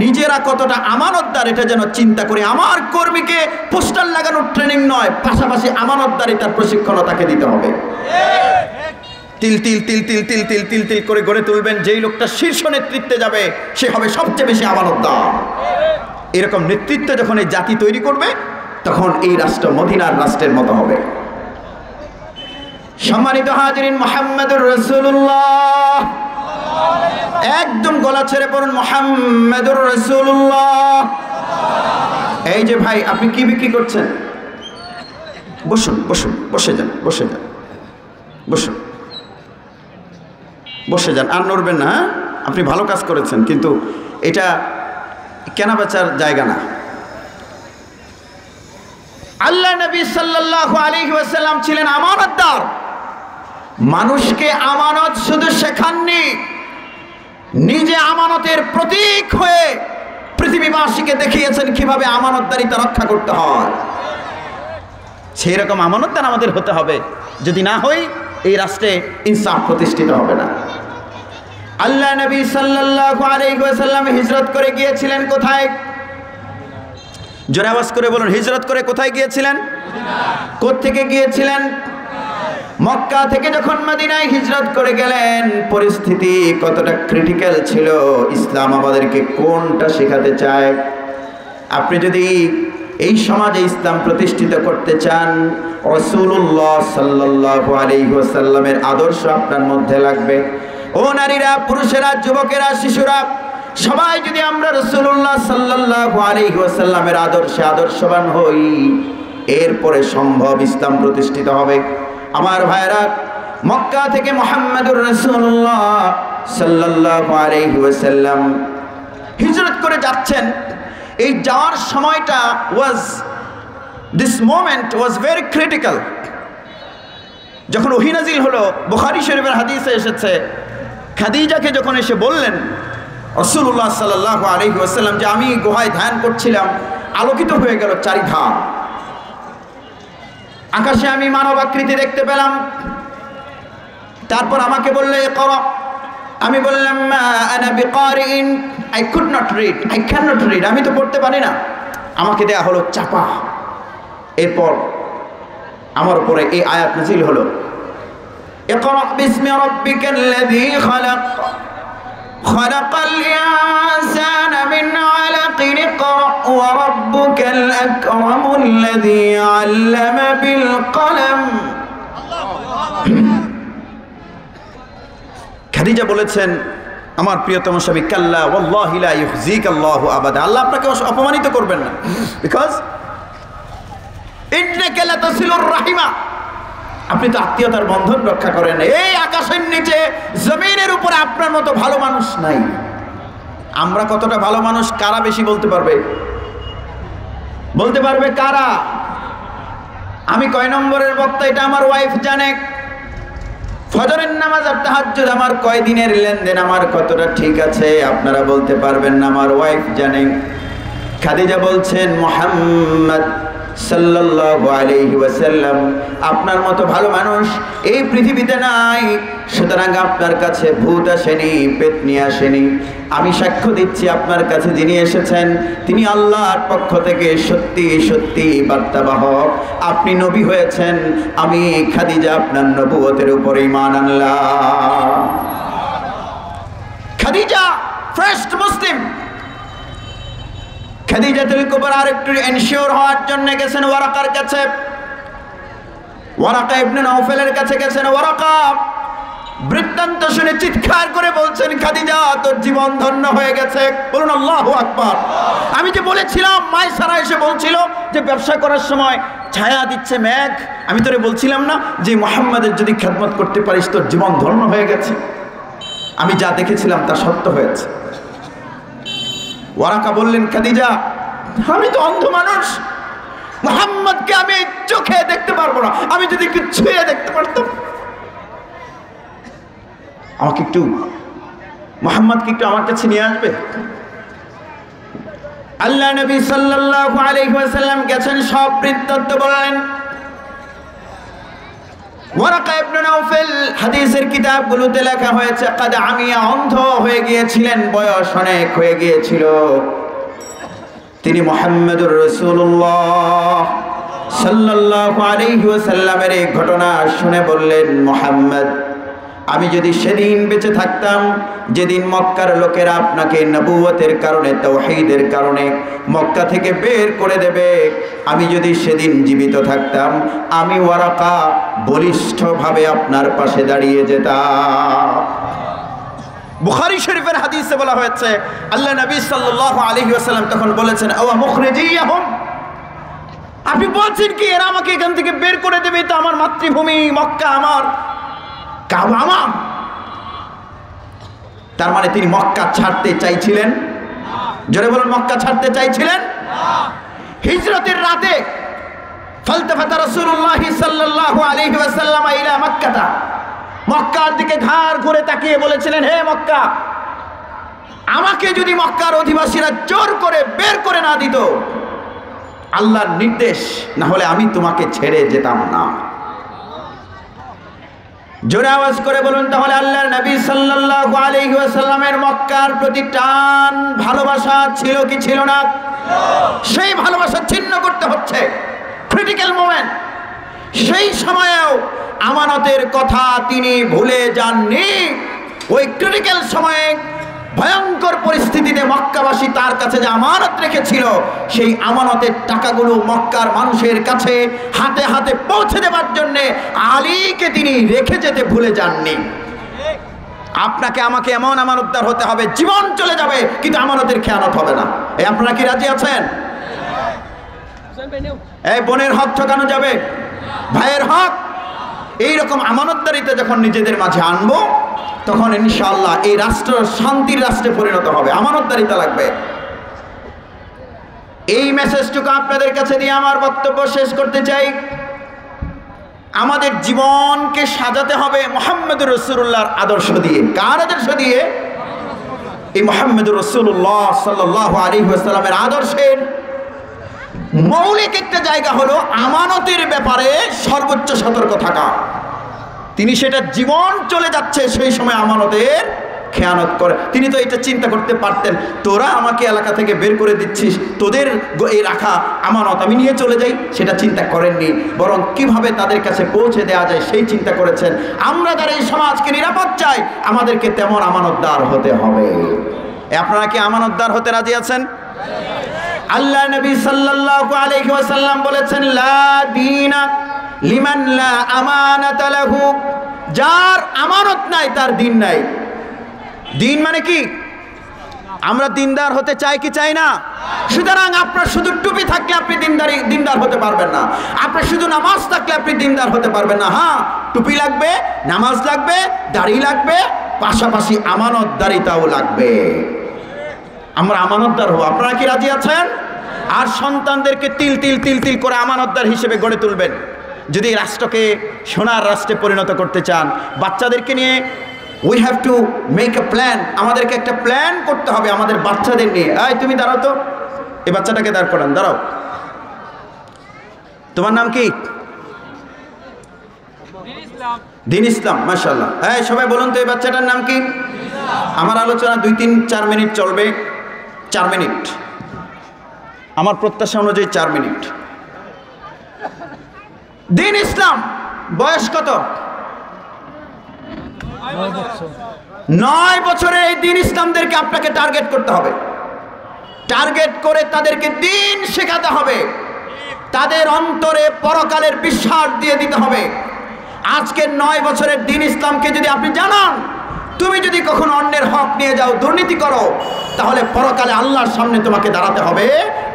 নিজেরা কতটা আমানতদার এটা যেন চিন্তা করি। আমার কর্মীকে পোস্টার লাগানোর ট্রেনিং নয়, পাশাপাশি আমানতদারিতার প্রশিক্ষণও তাকে দিতে হবে। তিল তিল তিল তিল তিল তিল তিল তিল করে গড়ে তুলবেন। যেই লোকটা শীর্ষ নেতৃত্বে যাবে সে হবে সবচেয়ে বেশি আমানতদার। এরকম নেতৃত্ব যখন এই জাতি তৈরি করবে তখন এই রাষ্ট্র মদিনার রাষ্ট্রের মতো হবে। সম্মানিত হাজিরিন, মুহাম্মাদুর রাসূলুল্লাহ, একদম গলা ছেড়ে পড়ুন মুহাম্মাদুর রাসূলুল্লাহ। এই যে ভাই, আপনি কি বিক্রি করছেন? বসুন বসুন, বসে যান, বসে যান, বসুন, বসে যান, আর নড়বেন না। হ্যাঁ, আপনি ভালো কাজ করেছেন, কিন্তু এটা কেনা বেচার জায়গা না। আল্লাহ নবী সাল্লাল্লাহু আলাইহি ওয়াসাল্লাম ছিলেন আমানতদার। মানুষকে আমানত শুধু শেখাননি, নিজে আমানতের প্রতীক হয়ে পৃথিবীবাসীকে দেখিয়েছেন কিভাবে আমানতদারিতা রক্ষা করতে হয়। সেই রকম আমানতদার আমাদের হতে হবে। যদি না হই, এই রাষ্ট্রে ইনসাফ প্রতিষ্ঠিত হবে না। আল্লাহ নবী সাল্লাল্লাহু আলাইহি ওয়াসাল্লাম হিজরত করে গিয়েছিলেন কোথায়? জোরে আওয়াজ করে বলুন, হিজরত করে কোথায় গিয়েছিলেন? কোত্থেকে গিয়েছিলেন? মক্কা থেকে যখন মদিনায় হিজরত করে গেলেন, পরিস্থিতি কতটা ক্রিটিক্যাল ছিল। ইসলাম আমাদেরকে কোনটা শেখাতে চায়? আপনি যদি এই সমাজে ইসলাম প্রতিষ্ঠিত করতে চান, রাসূলুল্লাহ সাল্লাল্লাহু আলাইহি ওয়াসাল্লামের আদর্শ আপনার মধ্যে লাগবে। ও নারীরা, পুরুষেরা, যুবকেরা, শিশুরা, সবাই যদি আমরা রাসূলুল্লাহ সাল্লাল্লাহু আলাইহি ওয়াসাল্লামের আদর্শে আদর্শবান হই, এরপরে সম্ভব ইসলাম প্রতিষ্ঠিত হবে। আমার ভাইরা, মক্কা থেকে মুহাম্মাদুর রাসূলুল্লাহ সাল্লাল্লাহু আলাইহি ওয়াসাল্লাম হিজরত করে যাচ্ছেন। এই যাওয়ার সময়টা this moment was very critical. যখন ওহী নাজিল হলো, বুখারী শরীফের হাদিসে এসেছে, খাদিজাকে যখন এসে বললেন রাসূলুল্লাহ সাল্লাল্লাহু আলাইহি ওয়াসাল্লাম যে আমি গুহায় ধ্যান করছিলাম, আলোকিত হয়ে গেল চারিধার, আকাশে আমি মানব আকৃতি দেখতে পেলাম। তারপর আমাকে বললে ইকরা। আমি বললাম আনা বিকারিন, I could not read, I can not read, আমি তো পড়তে পারি না। আমাকে দেয়া হলো চাপা। এরপর আমার উপরে এই আয়াত নাযিল হলো, ইকরা বিসমি রাব্বিকাল্লাযী খালাক, খালাকাল ইনসানা মিন আলাকিন, ইকরা ওয়া রাব্বুকাল আকরামুল্লাযী আল্লামা বিল কলম। খাদিজা বলেছেন, আমার প্রিয়তম স্বামী, কাল্লা ওয়াল্লাহি লা ইউখজিকাল্লাহু আবাদা, আল্লাহ আপনাকে অপমানিত করবেন না। বিকজ ইন্নাকা লাতাসিলুর রাহিমা, আপনি তো আত্মীয়তার বন্ধন রক্ষা করেন। এই আকাশের নিচে জমিনের উপরে আপনার মতো ভালো মানুষ নাই। আমরা কতটা ভালো মানুষ কারা বেশি বলতে পারবে? বলতে পারবে কারা? আমি কয় নম্বরের বক্তা এটা আমার ওয়াইফ জানে। ফজরের নামাজ আর তাহাজ্জুদ আমার কয় দিনের লেনদেন, আমার কতটা ঠিক আছে আপনারা বলতে পারবেন না, আমার ওয়াইফ জানে। খাদিজা বলছেন, মুহাম্মদ সাল্লাল্লাহু আলাইহি ওয়াসাল্লাম আপনার মতো ভালো মানুষ এই পৃথিবীতে নাই, সুতরাং আপনার কাছে ভূত আসেনি, পেতনি আসেনি। আমি সাক্ষ্য দিচ্ছি আপনার কাছে যিনি এসেছেন তিনি আল্লাহর পক্ষ থেকে সত্যি সত্যি বার্তাবাহক, আপনি নবী হয়েছেন। আমি খাদিজা আপনার নবুয়তের উপর ঈমান আনলাম। খাদিজা ফার্স্ট মুসলিম। খাদিজাতুল কুবরা আরেকটু এনশিওর হওয়ার জন্য গেছেন ওয়ারাকার কাছে, ওয়ারাকা ইবনে নাওফেলের কাছে গেছেন। ওয়ারাকা বৃত্তান্ত শুনে চিৎকার করে বলছেন, খাদিজা তোর জীবন ধন্য হয়ে গেছে। বলুন আল্লাহু আকবার। আমি যে বলেছিলাম, মাইসারা এসে বলছিল যে ব্যবসা করার সময় ছায়া দিচ্ছে মেঘ, আমি তোরে বলছিলাম না যে মুহাম্মাদের যদি খেদমত করতে পারিস তোর জীবন ধন্য হয়ে গেছে। আমি যা দেখেছিলাম তা সত্য হয়েছে। ওয়ারাকা বললেন, খাদিজা আমি তো অন্ধ মানুষ, মুহাম্মদকে আমি চোখে দেখতে পারবো না, আমি যদি একটু ছুঁয়ে দেখতে পারতাম। আমাকে একটু মুহাম্মদকে একটু আমার কাছে নিয়ে আসবে। আল্লাহ নবী সাল্লাল্লাহু আলাইহি ওয়াসাল্লাম গেছেন, সব বৃত্তান্ত বললেন। ওয়ারাকা ইবনে নাওফেল হাদিসের কিতাবগুলোতে লেখা হয়েছে কাদ আমিয়া, অন্ধ হয়ে গিয়েছিলেন, বয়স অনেক হয়ে গিয়েছিল। তিনি মুহাম্মদুর রাসূলুল্লাহ সাল্লাল্লাহু আলাইহি ওয়াসাল্লামের এই ঘটনা শুনে বললেন, মুহাম্মদ আমি যদি সেদিন বেঁচে থাকতাম যেদিন মক্কার লোকেরা আপনাকে নবুয়তের কারণে তাওহীদের কারণে মক্কা থেকে বের করে দেবে, আমি যদি সেদিন জীবিত থাকতাম আমি ওয়ারাকা বলিষ্ঠভাবে আপনার পাশে দাঁড়িয়ে যেতাম। বুখারী শরীফের হাদিসে বলা হয়েছে আল্লাহ নবী সাল্লাল্লাহু আলাইহি ওয়াসাল্লাম তখন বলেছেন আওয়া মুখরিজিয়াহুম, আপনি বলছেন কি এরা আমাকে এখান থেকে বের করে দেবে? তো আমার মাতৃভূমি মক্কা, আমার কাবা আমার। তার মানে তিনি মক্কা ছাড়তে চাইছিলেন? জোরে বলুন, মক্কা ছাড়তে চাইছিলেন? হিজরতের রাতে ফালতাফাতা রাসূলুল্লাহ সাল্লাল্লাহু আলাইহি ওয়াসাল্লাম ইলা মক্কাতা, মক্কার দিকে ঘাড় ঘুরে তাকিয়ে বলেছিলেন, হে মক্কা, আমাকে যদি মক্কার অধিবাসীরা জোর করে বের করে না দিত, আল্লাহর নির্দেশ না হলে আমি তোমাকে ছেড়ে যেতাম না। জোরে আওয়াজ করে বলুন তাহলে আল্লাহর নবী সাল্লাল্লাহু আলাইহি ওয়াসাল্লামের মক্কার প্রতি টান ভালোবাসা ছিল কি ছিল না? সেই ভালোবাসা ছিন্ন করতে হচ্ছে ক্রিটিক্যাল মোমেন্ট। সেই সময়েও আমানতের কথা তিনি ভুলে যাননি। ওই ক্রিটিক্যাল সময়ে ভয়ঙ্কর পরিস্থিতিতে মক্কাবাসী তার কাছে যে আমানত রেখেছিল, সেই আমানতের টাকাগুলো মক্কার মানুষের কাছে হাতে হাতে পৌঁছে দেওয়ার জন্য আলীকে তিনি রেখে যেতে ভুলে যাননি। আপনাকে আমাকে এমন আমানতদার হতে হবে, জীবন চলে যাবে কিন্তু আমানতের খেয়ানত হবে না। এই আপনারা কি রাজি আছেন? এই বোনের হক ঠকানো যাবে, ভাইয়ের হক। এইরকম আমানতদারিতে যখন নিজেদের মাঝে আনবো তখন ইনশাআল্লাহ এই রাষ্ট্র শান্তির রাষ্ট্রে পরিণত হবে। আমানতদারিতা লাগবে। এই মেসেজটুকু আপনাদের কাছে দিয়ে আমার বক্তব্য শেষ করতে চাই। আমাদের জীবনকে সাজাতে হবে মুহাম্মদুর রাসূলুল্লাহর আদর্শ দিয়ে। কার আদর্শ দিয়ে? এই মুহাম্মদুর রাসূলুল্লাহ সাল্লাল্লাহু আলাইহি ওয়াসাল্লামের আদর্শের মৌলিক একটা জায়গা হলো আমানতের ব্যাপারে সর্বোচ্চ সতর্ক থাকা। তিনি সেটা জীবন চলে যাচ্ছে সেই সময় আমানতের খেয়ানত করে। তিনি তো এটা চিন্তা করতে পারতেন, তোরা আমাকে এলাকা থেকে বের করে দিচ্ছিস, তোদের এই রাখা আমানত আমি নিয়ে চলে যাই, সেটা চিন্তা করেননি। বরং কিভাবে তাদের কাছে পৌঁছে দেওয়া যায় সেই চিন্তা করেছেন। আমরা যারা এই সমাজকে নিরাপদ চাই, আমাদেরকে তেমন আমানতদার হতে হবে। আপনারা কি আমানতদার হতে রাজি আছেন? আল্লাহ নবী সাল্লাল্লাহু আলাইহি ওয়াসাল্লাম বলেছেন, লা দীনা লিমান লা আমানাতা লাহু, যার আমানত নাই তার দিন নাই। দিন মানে কি? আমরা দিনদার হতে চাই কি চাই না? সুতরাং আপনার শুধু টুপি থাকলে আপনি দিনদার হতে পারবেন না। আপনার শুধু নামাজ থাকলে আপনি দিনদার হতে পারবেন না। হ্যাঁ, টুপি লাগবে, নামাজ লাগবে, দাড়ি লাগবে, পাশাপাশি আমানতদারিতাও লাগবে। আমরা আমানতদার হব। আপনারা কি রাজি আছেন? আর সন্তানদেরকে তিল তিল তিল তিল করে আমানতদার হিসেবে গড়ে তুলবেন। যদি রাষ্ট্রকে সোনার রাষ্ট্রে পরিণত করতে চান, বাচ্চাদেরকে নিয়ে we have to make a plan. আমাদেরকে একটা প্ল্যান করতে হবে আমাদের বাচ্চাদের নিয়ে। এই তুমি দাঁড়াও তো, এই বাচ্চাটাকে দাঁড় করান, দাঁড়াও। তোমার নাম কি? দিন ইসলাম, মাশাআল্লাহ। এই সবাই বলুন তো এই বাচ্চাটার নাম কি? আমার আলোচনা 2-3-4 মিনিট চলবে। 4 মিনিট, আমার প্রত্যাশা অনুযায়ী 4 মিনিট। দিন ইসলাম, বয়স কত? 9 বছরে এই দিন ইসলামদেরকে আপনাকে টার্গেট করতে হবে। টার্গেট করে তাদেরকে দিন শেখাতে হবে, তাদের অন্তরে পরকালের বিশ্বাস দিয়ে দিতে হবে। আজকে 9 বছরের দিন ইসলামকে যদি আপনি জানান, তুমি যদি কখনো অন্যের হক নিয়ে যাও, দুর্নীতি করো, তাহলে পরকালে আল্লাহর সামনে তোমাকে দাঁড়াতে হবে।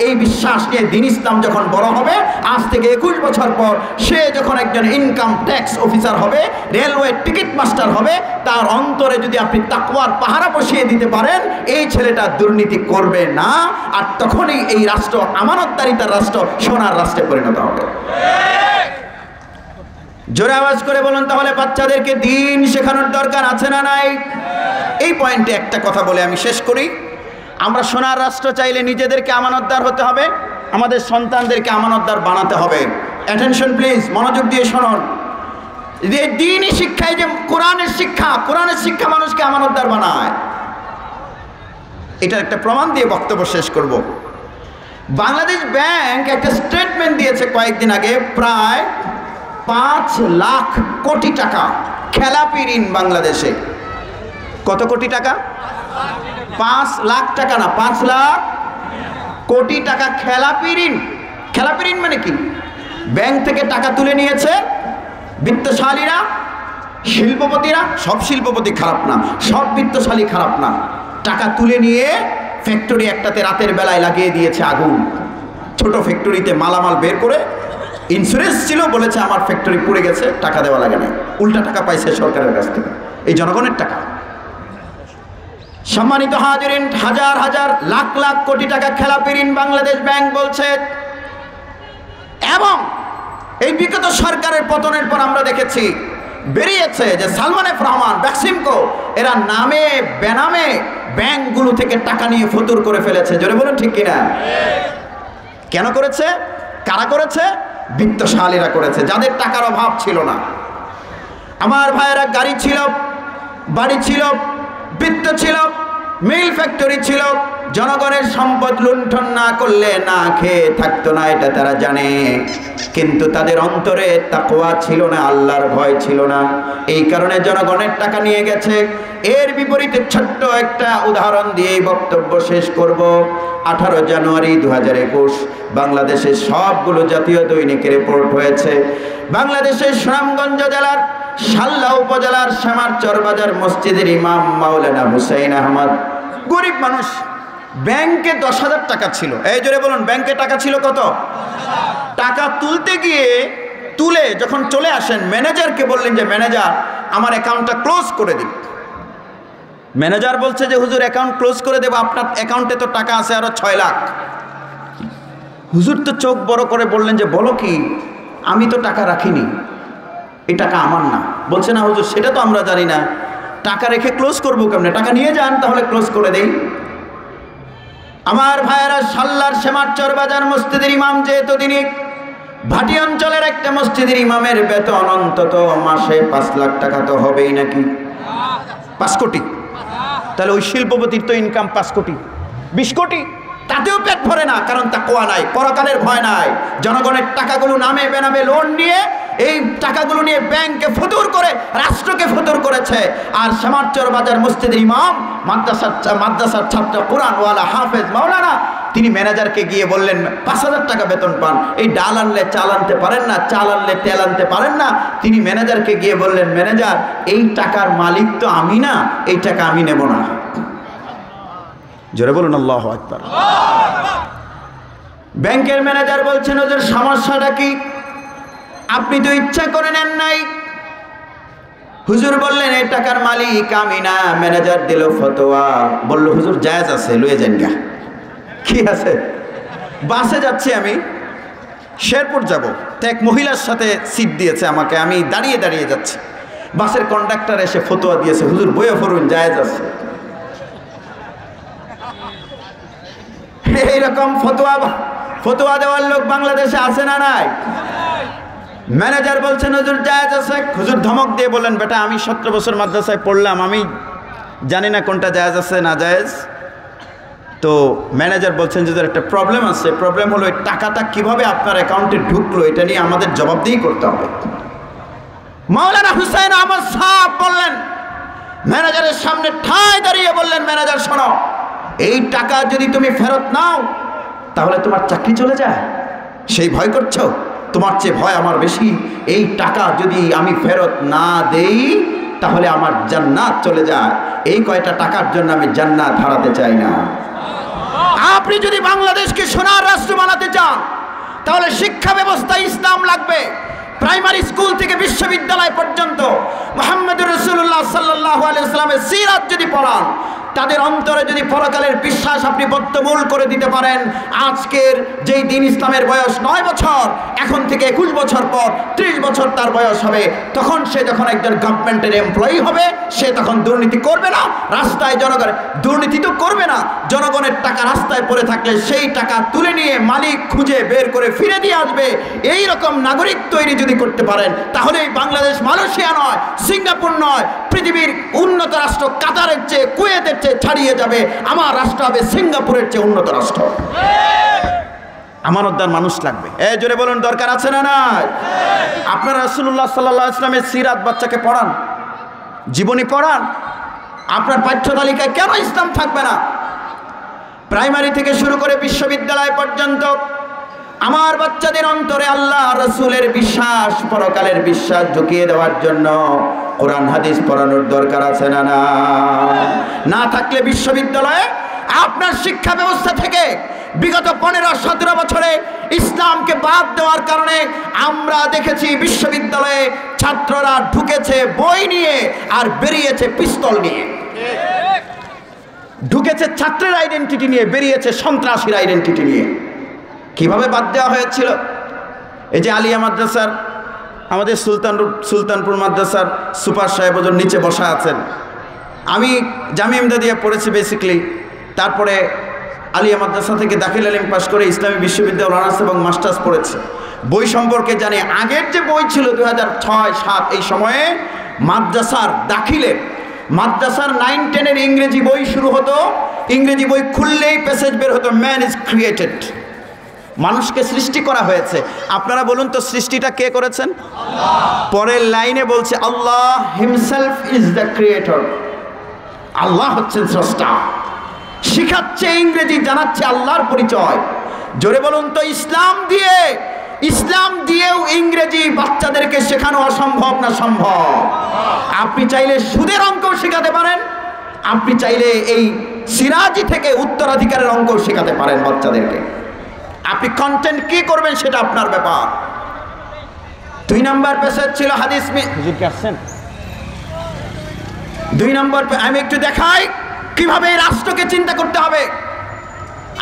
এই বিশ্বাস নিয়ে দিন ইসলাম যখন বড় হবে, আজ থেকে 21 বছর পর সে যখন একজন ইনকাম ট্যাক্স অফিসার হবে, রেলওয়ে টিকিট মাস্টার হবে, তার অন্তরে যদি আপনি তাকওয়ার পাহারা বসিয়ে দিতে পারেন, এই ছেলেটা দুর্নীতি করবে না। আর তখনই এই রাষ্ট্র আমানতদারিতার রাষ্ট্র সোনার রাষ্ট্রে পরিণত হবে। জোরে আওয়াজ করে বলুন তাহলে বাচ্চাদেরকে দিন শেখানোর দরকার আছে না নাই? এই পয়েন্টে একটা কথা বলে আমি শেষ করি। আমরা সোনার রাষ্ট্র চাইলে নিজেদেরকে আমানতদার হতে হবে, আমাদের সন্তানদেরকে আমানতদার বানাতে হবে। অ্যাটেনশন প্লিজ, মনোযোগ দিয়ে শুনুন। যে দিনই শিক্ষায়, যে কোরআনের শিক্ষা মানুষকে আমানতদার বানায়, এটার একটা প্রমাণ দিয়ে বক্তব্য শেষ করব। বাংলাদেশ ব্যাংক একটা স্টেটমেন্ট দিয়েছে কয়েকদিন আগে, প্রায় 5 লাখ কোটি টাকা খেলাপি ঋণ বাংলাদেশে। কত কোটি টাকা? 5 লাখ টাকা না, 5 লাখ কোটি টাকা খেলাপি ঋণ। খেলাপি ঋণ মানে কি? ব্যাংক থেকে টাকা তুলে নিয়েছে বিত্তশালীরা, শিল্পপতিরা। সব শিল্পপতি খারাপ না, সব বিত্তশালী খারাপ না। টাকা তুলে নিয়ে ফ্যাক্টরি একটাতে রাতের বেলায় লাগিয়ে দিয়েছে আগুন। ছোট ফ্যাক্টরিতে মালামাল বের করে, ইন্স্যুরেন্স ছিল, বলেছে আমার ফ্যাক্টরি পুড়ে গেছে, টাকা দেওয়া লাগে না। উল্টা টাকা পাইছে সরকারের কাছ থেকে, এই জনগণের টাকা। সম্মানিত হাজিরিন, হাজার হাজার লাখ লাখ কোটি টাকা খেলাপি ঋণ বাংলাদেশ ব্যাংক বলছে। এবং এই বিগত সরকারের পতনের পর আমরা দেখেছি বেরিয়েছে যে সালমান এফ রহমান, বেক্সিমকো, এরা নামে বেনামে ব্যাংকগুলো থেকে টাকা নিয়ে ফতুর করে ফেলেছে। জোরে বলুন ঠিক কিনা? কেন করেছে? কারা করেছে? বিত্তশালীরা করেছে, যাদের টাকার অভাব ছিল না। আমার ভাইয়েরা গাড়ি ছিল, বাড়ি ছিল, বৃত্ত ছিল, মিল ফ্যাক্টরি ছিল। জনগণের সম্পদ লুণ্ঠন না করলে না খেয়ে থাকতো না, এটা তারা জানে। কিন্তু তাদের অন্তরে তাকওয়া ছিল না, আল্লাহর ভয় ছিল না। এই কারণে জনগণের টাকা নিয়ে গেছে। এর বিপরীতে ছোট্ট একটা উদাহরণ দিয়ে বক্তব্য শেষ করব। 18 জানুয়ারি 2021 বাংলাদেশের সবগুলো জাতীয় দৈনিকে রিপোর্ট হয়েছে। বাংলাদেশের সুনামগঞ্জ জেলার শাল্লা উপজেলার শ্যামারচর বাজার মসজিদের ইমাম মাওলানা হুসাইন আহমদ, গরিব মানুষ, ব্যাংকে 10,000 টাকা ছিল। এই জোরে বলুন, ব্যাংকে টাকা ছিল কত? টাকা তুলতে গিয়ে যখন চলে আসেন, ম্যানেজারকে বললেন যে ম্যানেজার আমার অ্যাকাউন্টটা ক্লোজ করে দিন। ম্যানেজার বলছে যে হুজুর অ্যাকাউন্ট ক্লোজ করে দেবো, আপনার অ্যাকাউন্টে তো টাকা আছে আরো 6 লাখ। হুজুর তো চোখ বড় করে বললেন যে বলো কি, আমি তো টাকা রাখিনি, এই টাকা আমার না। বলছে না হুজুর, সেটা তো আমরা জানি না, টাকা রেখে ক্লোজ করবো কেমনে? টাকা নিয়ে যান, তাহলে ক্লোজ করে দেই। আমার ভাইয়েরা, শাল্লার শ্যামারচর বাজার মসজিদের ইমাম, যেহেতু তিনি ভাটি অঞ্চলের একটা মসজিদের ইমামের বেতন অন্তত মাসে 5 লাখ টাকা তো হবেই নাকি? 5 কোটি। তাহলে ওই শিল্পপতির তো ইনকাম 5 কোটি, 20 কোটি, তাতেও পেট ভরে না, কারণ তাকওয়া নাই, পরকালের ভয় নাই। জনগণের টাকাগুলো নামে বেনামে লোন নিয়ে, এই টাকাগুলো নিয়ে ব্যাংকে ফতুর করে, রাষ্ট্রকে ফতুর করেছে। আর শ্যামারচর বাজার মসজিদের ইমাম, মাদ্রাসার ছাত্র, কোরআনওয়ালা, হাফেজ, মাওলানা, তিনি ম্যানেজারকে গিয়ে বললেন 5,000 টাকা বেতন পান, এই ডাল আনলে চাল আনতে পারেন না, চাল আনলে তেল আনতে পারেন না। তিনি ম্যানেজারকে গিয়ে বললেন, ম্যানেজার এই টাকার মালিক তো আমি না, এই টাকা আমি নেব না। জোরে বলুন আল্লাহু আকবার। ব্যাংকের ম্যানেজার বলছেন ওদের সমস্যাটা কি? আপনি তো ইচ্ছা করে নেন নাই। হুজুর বললেন এই টাকার মালিক আমি না। ম্যানেজার দিল ফতোয়া, বলল হুজুর জায়েজ আছে, লয়ে যান গা। কি আছে? বাসে যাচ্ছি আমি, শেরপুর যাব, তো এক মহিলার সাথে সিট দিয়েছে আমাকে, আমি দাঁড়িয়ে দাঁড়িয়ে যাচ্ছি। বাসের কন্ডাক্টর এসে ফতোয়া দিয়েছে, হুজুর বইয়ে পড়ুন, জায়েজ আছে। এইরকম ফতোয়া দেওয়ার লোক বাংলাদেশে আছে না নাই? ম্যানেজার বলছেন হুজুর জায়েজ আছে। হুজুর ধমক দিয়ে বললেন, বেটা আমি 17 বছর মাদ্রাসায় পড়লাম, আমি জানি না কোনটা জায়েজ আছে না জায়েজ। তো ম্যানেজার বলছেন যে একটা প্রবলেম আছে, প্রবলেম হলো এই টাকাটা কিভাবে আপনার অ্যাকাউন্টে ঢুকলো, এটা নিয়ে আমাদের জবাবদিহি করতে হবে। মাওলানা হুসাইন আহমদ সাহেব বললেন, ম্যানেজারের সামনে ঠায় দাঁড়িয়ে বললেন, ম্যানেজার শোনো, এই টাকা যদি তুমি ফেরত নাও তাহলে তোমার চাকরি চলে যায়, সেই ভয় করছো? তোমার চেয়ে ভয় আমার বেশি। এই টাকা যদি আমি ফেরত না দেই তাহলে আমার জান্নাত চলে যায়। এই কয়টা টাকার জন্য আমি জান্নাত হারাতে চাই না। আপনি যদি বাংলাদেশকে সোনার রাষ্ট্র বানাতে চান তাহলে শিক্ষা ব্যবস্থা ইসলাম লাগবে। প্রাইমারি স্কুল থেকে বিশ্ববিদ্যালয় পর্যন্ত মুহাম্মদুর রাসূলুল্লাহ সাল্লাল্লাহু আলাইহি ওয়াসাল্লামের সিরাত যদি পড়ান, তাদের অন্তরে যদি পরকালের বিশ্বাস আপনি বদ্ধমূল করে দিতে পারেন, আজকের যেই দিন ইসলামের বয়স 9 বছর, এখন থেকে 21 বছর পর 30 বছর তার বয়স হবে, তখন সে যখন একজন গভর্নমেন্টের এমপ্লয়ি হবে, সে তখন দুর্নীতি করবে না। রাস্তায় জনগণের দুর্নীতি তো করবে না। জনগণের টাকা রাস্তায় পড়ে থাকলে সেই টাকা তুলে নিয়ে মালিক খুঁজে বের করে ফিরে দিয়ে আসবে। এই রকম নাগরিক তৈরি যদি করতে পারেন তাহলে বাংলাদেশ মালয়েশিয়া নয়, সিঙ্গাপুর নয়, পৃথিবীর উন্নত রাষ্ট্র কাতারের চেয়ে, কুয়েতের চেয়ে ছাড়িয়ে যাবে। আমার রাষ্ট্র হবে সিঙ্গাপুরের চেয়ে উন্নত রাষ্ট্র। আমানতদার মানুষ লাগবে। জোরে বলুন, দরকার আছে না নাই? আপনারা রাসূলুল্লাহ সাল্লাল্লাহু আলাইহি ওয়াসাল্লামের সিরাত বাচ্চাকে পড়ান, জীবনী পড়ান। আপনার পাঠ্য তালিকায় কেন ইসলাম থাকবে না? প্রাইমারি থেকে শুরু করে বিশ্ববিদ্যালয় পর্যন্ত আমার বাচ্চাদের অন্তরে আল্লাহ রসুলের বিশ্বাস, পরকালের বিশ্বাস ঢুকিয়ে দেওয়ার জন্য কোরআন হাদিস পড়ানোর দরকার আছে না? না থাকলে বিশ্ববিদ্যালয়ে আপনার শিক্ষা ব্যবস্থা থেকে বিগত 15-17 বছরে ইসলামকে বাদ দেওয়ার কারণে আমরা দেখেছি বিশ্ববিদ্যালয়ে ছাত্ররা ঢুকেছে বই নিয়ে আর বেরিয়েছে পিস্তল নিয়ে। ঢুকেছে ছাত্রের আইডেন্টিটি নিয়ে, বেরিয়েছে সন্ত্রাসীর আইডেন্টিটি নিয়ে। কিভাবে বাদ দেওয়া হয়েছিল? এই যে আলিয়া মাদ্রাসার, আমাদের সুলতানপুর মাদ্রাসার সুপার সাহেব ওজন নিচে বসা আছেন। আমি জামিয়া ইমদাদিয়া পড়েছি বেসিক্যালি, তারপরে আলিয়া মাদ্রাসা থেকে দাখিল আলিম পাশ করে ইসলামী বিশ্ববিদ্যালয় অনার্স এবং মাস্টার্স পড়েছে। বই সম্পর্কে জানি। আগের যে বই ছিল 2006-07 এই সময়ে মাদ্রাসার দাখিলের, মাদ্রাসার 9-10-এর ইংরেজি বই শুরু হতো। ইংরেজি বই খুললেই প্যাসেজ বের হতো, ম্যান ইজ ক্রিয়েটেড, মানুষকে সৃষ্টি করা হয়েছে। আপনারা বলুন তো সৃষ্টিটা কে করেছেন? আল্লাহ। পরের লাইনে বলছে আল্লাহ হিমসেলফ ইজ দ্য ক্রিয়েটর, আল্লাহ হচ্ছেন স্রষ্টা। শিখাচ্ছে ইংরেজি, জানাচ্ছে আল্লাহর পরিচয়। জোরে বলুন তো ইসলাম দিয়েও ইংরেজি বাচ্চাদেরকে শেখানো অসম্ভব না সম্ভব? আপনি চাইলে সুদের অঙ্কও শেখাতে পারেন, আপনি চাইলে এই সিরাজি থেকে উত্তরাধিকারের অঙ্কও শেখাতে পারেন বাচ্চাদেরকে। আপনি কন্টেন্ট কি করবেন সেটা আপনার ব্যাপার। 2 নম্বর পেশার ছিল হাদিস। হুজুর কে আসছেন? 2 নম্বর আমি একটু দেখাই কিভাবে এই রাষ্ট্রকে চিন্তা করতে হবে।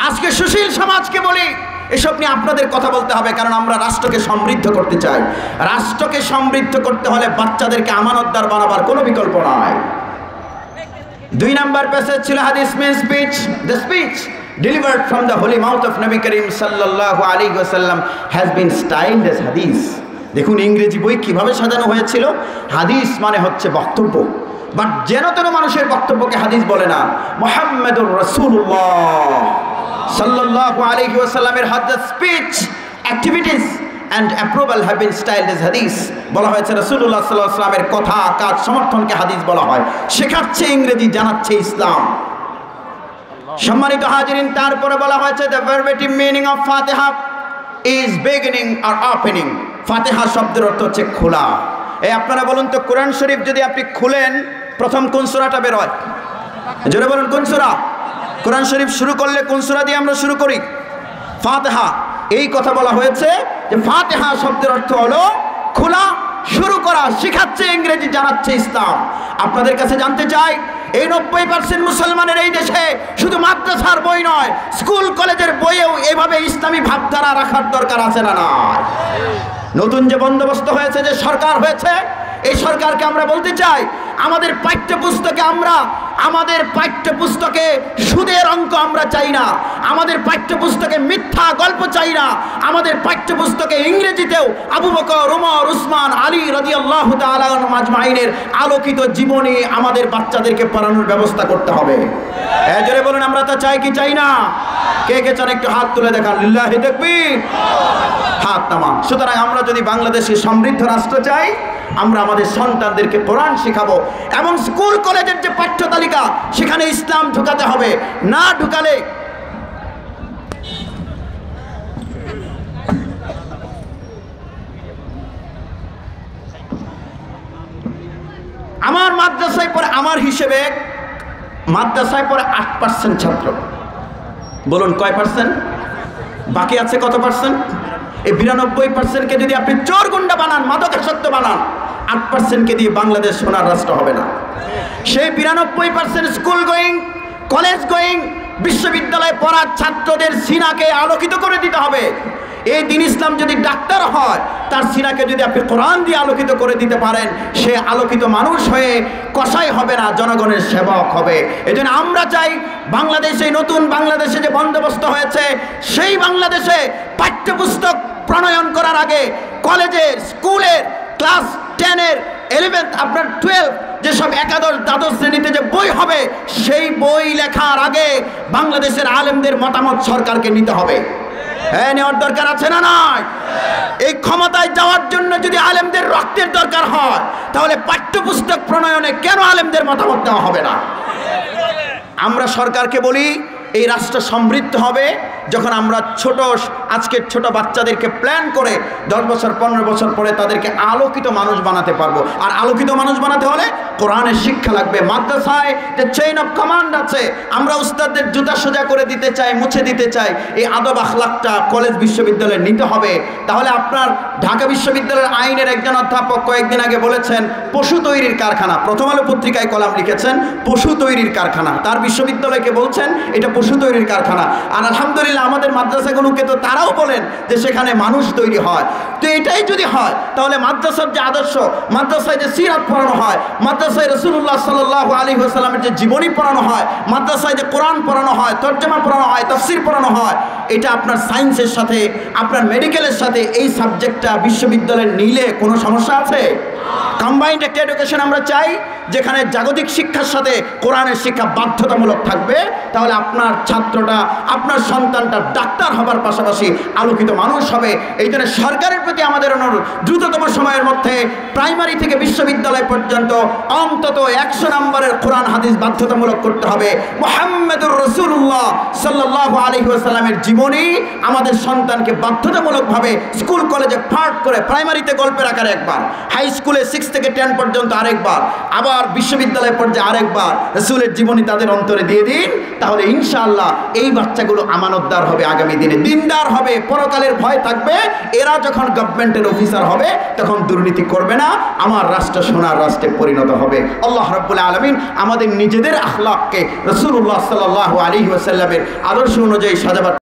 আজকে সুশীল সমাজকে বলি এসব নিয়ে আপনাদের কথা বলতে হবে, কারণ আমরা রাষ্ট্রকে সমৃদ্ধ করতে চাই। রাষ্ট্রকে সমৃদ্ধ করতে হলে বাচ্চাদেরকে আমানতদার বানাবার কোনো বিকল্প নয়। 2 নম্বর পেশার ছিল হাদিস mean speech, the speech delivered from the holy mouth of Nabi Karim sallallahu alaihi wasallam has been styled as hadith. দেখুন ইংরেজি বই কিভাবে সাজানো হয়েছিল। হাদিস মানে হচ্ছে বক্তব্য, বাট যেন তেন মানুষের বক্তব্যকে হাদিস বলে না। মুহাম্মাদুর রাসূলুল্লাহ sallallahu alaihi wasallam এর হাদিস speech, activities and approval have been styled as hadith. বলা হয়েছে রাসূলুল্লাহ সাল্লাল্লাহু আলাইহি ওয়াসাল্লামের কথা, কাজ, সমর্থনকে হাদিস বলা হয়। শেখাচ্ছে ইংরেজি, জানাচ্ছে ইসলাম। সম্মানিত হাজিরিন, তারপরে বলা হয়েছে the verbatim meaning of Fatiha is beginning or opening. ফাতিহা শব্দের অর্থ হচ্ছে খোলা। এই আপনারা বলুন তো কোরআন শরীফ যদি আপনি খুলেন প্রথম কোন সূরাটা বের হয়? জোরে বলুন কোন সূরা? কোরআন শরীফ শুরু করলে কোন সূরা দিয়ে আমরা শুরু করি? ফাতিহা। এই কথা বলা হয়েছে যে ফাতিহা শব্দের অর্থ হলো খোলা, শুরু করা। শিখাচ্ছে ইংরেজি, জানাচ্ছে ইসলাম। আপনাদের কাছে জানতে চাই, এই 90% মুসলমানের এই দেশে শুধু মাদ্রাসার বই নয়, স্কুল কলেজের বইয়েও এভাবে ইসলামী ভাবধারা রাখার দরকার আছে না? না। নতুন যে বন্দোবস্ত হয়েছে, যে সরকার হয়েছে, এই সরকারকে আমরা বলতে চাই আমাদের পাঠ্যপুস্তকে সুদের অঙ্ক আমরা চাই না, আমাদের পাঠ্যপুস্তকে মিথ্যা গল্প চাই না, আমাদের পাঠ্যপুস্তকে ইংরেজিতেও আবু বকর, ওমর, উসমান, আলী রাদিয়াল্লাহু তাআলা আনহুম আজমাইনের আলোকিত জীবনী আমাদের বাচ্চাদেরকে পড়ানোর ব্যবস্থা করতে হবে। জোরে বলুন আমরা তা চাই কি চাই না? কে কে চান একটু হাত তুলে দেখান। লিল্লাহি তাকবীর, হাত নামান। সুতরাং আমরা যদি বাংলাদেশে সমৃদ্ধ রাষ্ট্র চাই, আমরা আমাদের সন্তানদেরকে কোরআন শেখাবো এবং স্কুল কলেজের যে পাঠ্য তালিকা সেখানে ইসলাম ঢুকাতে হবে। না ঢুকালে আমার মাদ্রাসায় পড়ে, আমার হিসেবে মাদ্রাসায় পড়ে 8% ছাত্র। বলুন কয় পার্সেন্ট? বাকি আছে কত পার্সেন্ট? এই 92%কে যদি আপনি চোর গুন্ডা বানান, মাদকাসক্ত বানান, 8%কে দিয়ে বাংলাদেশ সোনার রাষ্ট্র হবে না। সেই 92% স্কুল গোয়িং, কলেজ গোয়িং, বিশ্ববিদ্যালয়ে পড়ার ছাত্রদের সিনাকে আলোকিত করে দিতে হবে। এই দিন ইসলাম যদি ডাক্তার হয়, তার সিনাকে যদি আপনি কোরআন দিয়ে আলোকিত করে দিতে পারেন, সে আলোকিত মানুষ হয়ে কসাই হবে না, জনগণের সেবক হবে। এই জন্য আমরা চাই বাংলাদেশে, নতুন বাংলাদেশে যে বন্দোবস্ত হয়েছে, সেই বাংলাদেশে পাঠ্যপুস্তক প্রণয়ন করার আগে কলেজের, স্কুলের ক্লাস 10-এর 11th, আপনার 12 যেসব একাদশ দ্বাদশ শ্রেণীতে যে বই হবে, সেই বই লেখার আগে বাংলাদেশের আলেমদের মতামত সরকারকে নিতে হবে। হ্যাঁ, নেওয়ার দরকার আছে না নাই? এই ক্ষমতায় যাওয়ার জন্য যদি আলেমদের রক্তের দরকার হয়, তাহলে পাঠ্যপুস্তক প্রণয়নে কেন আলেমদের মতামত নেওয়া হবে না? আমরা সরকারকে বলি এই রাষ্ট্র সমৃদ্ধ হবে যখন আমরা আজকের ছোট বাচ্চাদেরকে প্ল্যান করে 10 বছর 15 বছর পরে তাদেরকে আলোকিত মানুষ বানাতে পারবো। আর আলোকিত মানুষ বানাতে হলে কোরআনের শিক্ষা লাগবে। মাদ্রাসায় যে চেইন অফ কমান্ড আছে, আমরা উস্তাদদের জুতা সোজা করে দিতে চাই, মুছে দিতে চাই, এই আদব আখলাকটা কলেজ বিশ্ববিদ্যালয়ে নিতে হবে। তাহলে আপনার ঢাকা বিশ্ববিদ্যালয়ের আইনের একজন অধ্যাপক কয়েকদিন আগে বলেছেন পশু তৈরির কারখানা, প্রথম আলো পত্রিকায় কলাম লিখেছেন পশু তৈরির কারখানা, তার বিশ্ববিদ্যালয়কে বলছেন এটা পশু তৈরির কারখানা। আর আলহামদুলিল্লাহ আমাদের মাদ্রাসাগুলোকে তো তারাও বলেন যে সেখানে মানুষ তৈরি হয়। তো এটাই যদি হয় তাহলে মাদ্রাসার যে আদর্শ, মাদ্রাসায় যে সিরাত পড়ানো হয়, মাদ্রাসায় রাসূলুল্লাহ সাল্লাল্লাহু আলাইহি ওয়াসাল্লামের যে জীবনী পড়ানো হয়, মাদ্রাসায় যে কোরআন পড়ানো হয়, তরজমা পড়ানো হয়, তাফসীর পড়ানো হয়, এটা আপনার সায়েন্সের সাথে আপনার মেডিকেলের সাথে এই সাবজেক্টটা বিশ্ববিদ্যালয়ে নিলে কোনো সমস্যা আছে? কম্বাইন্ড একটা এডুকেশন আমরা চাই যেখানে জাগতিক শিক্ষার সাথে কোরআনের শিক্ষা বাধ্যতামূলক থাকবে। তাহলে আপনার ছাত্রটা, আপনার সন্তানটা ডাক্তার হবার পাশাপাশি আলোকিত মানুষ হবে। এই জন্য সরকারের প্রতি আমাদের অনুরোধ, দ্রুততম সময়ের মধ্যে প্রাইমারি থেকে বিশ্ববিদ্যালয় পর্যন্ত অন্তত 100 নম্বরের কোরআন হাদিস বাধ্যতামূলক করতে হবে। মুহাম্মদুর রাসূলুল্লাহ সাল্লাল্লাহু আলাইহি ওয়াসাল্লামের জীবনী আমাদের সন্তানকে বাধ্যতামূলকভাবে স্কুল কলেজে পাঠ করে, প্রাইমারিতে গল্পের আকারে একবার, হাই স্কুলে 6 থেকে 10 পর্যন্ত আরেকবার, আবার বিশ্ববিদ্যালয় পর্যায়ে আরেকবার রাসূলের জীবনী তাদের অন্তরে দিয়ে দিন। তাহলে ইনশাআল্লাহ এই বাচ্চাগুলো আমানতদার হবে, আগামী দিনে দিনদার হবে, পরকালের ভয় থাকবে। এরা যখন গভর্নমেন্টের অফিসার হবে তখন দুর্নীতি করবে না, আমার রাষ্ট্র সোনার রাষ্ট্রে পরিণত হবে। আল্লাহ রাব্বুল আলামিন আমাদের নিজেদের আখলাককে রাসূলুল্লাহ সাল্লাল্লাহু আলাইহি ওয়াসাল্লামের আদর্শ অনুযায়ী সাজাবার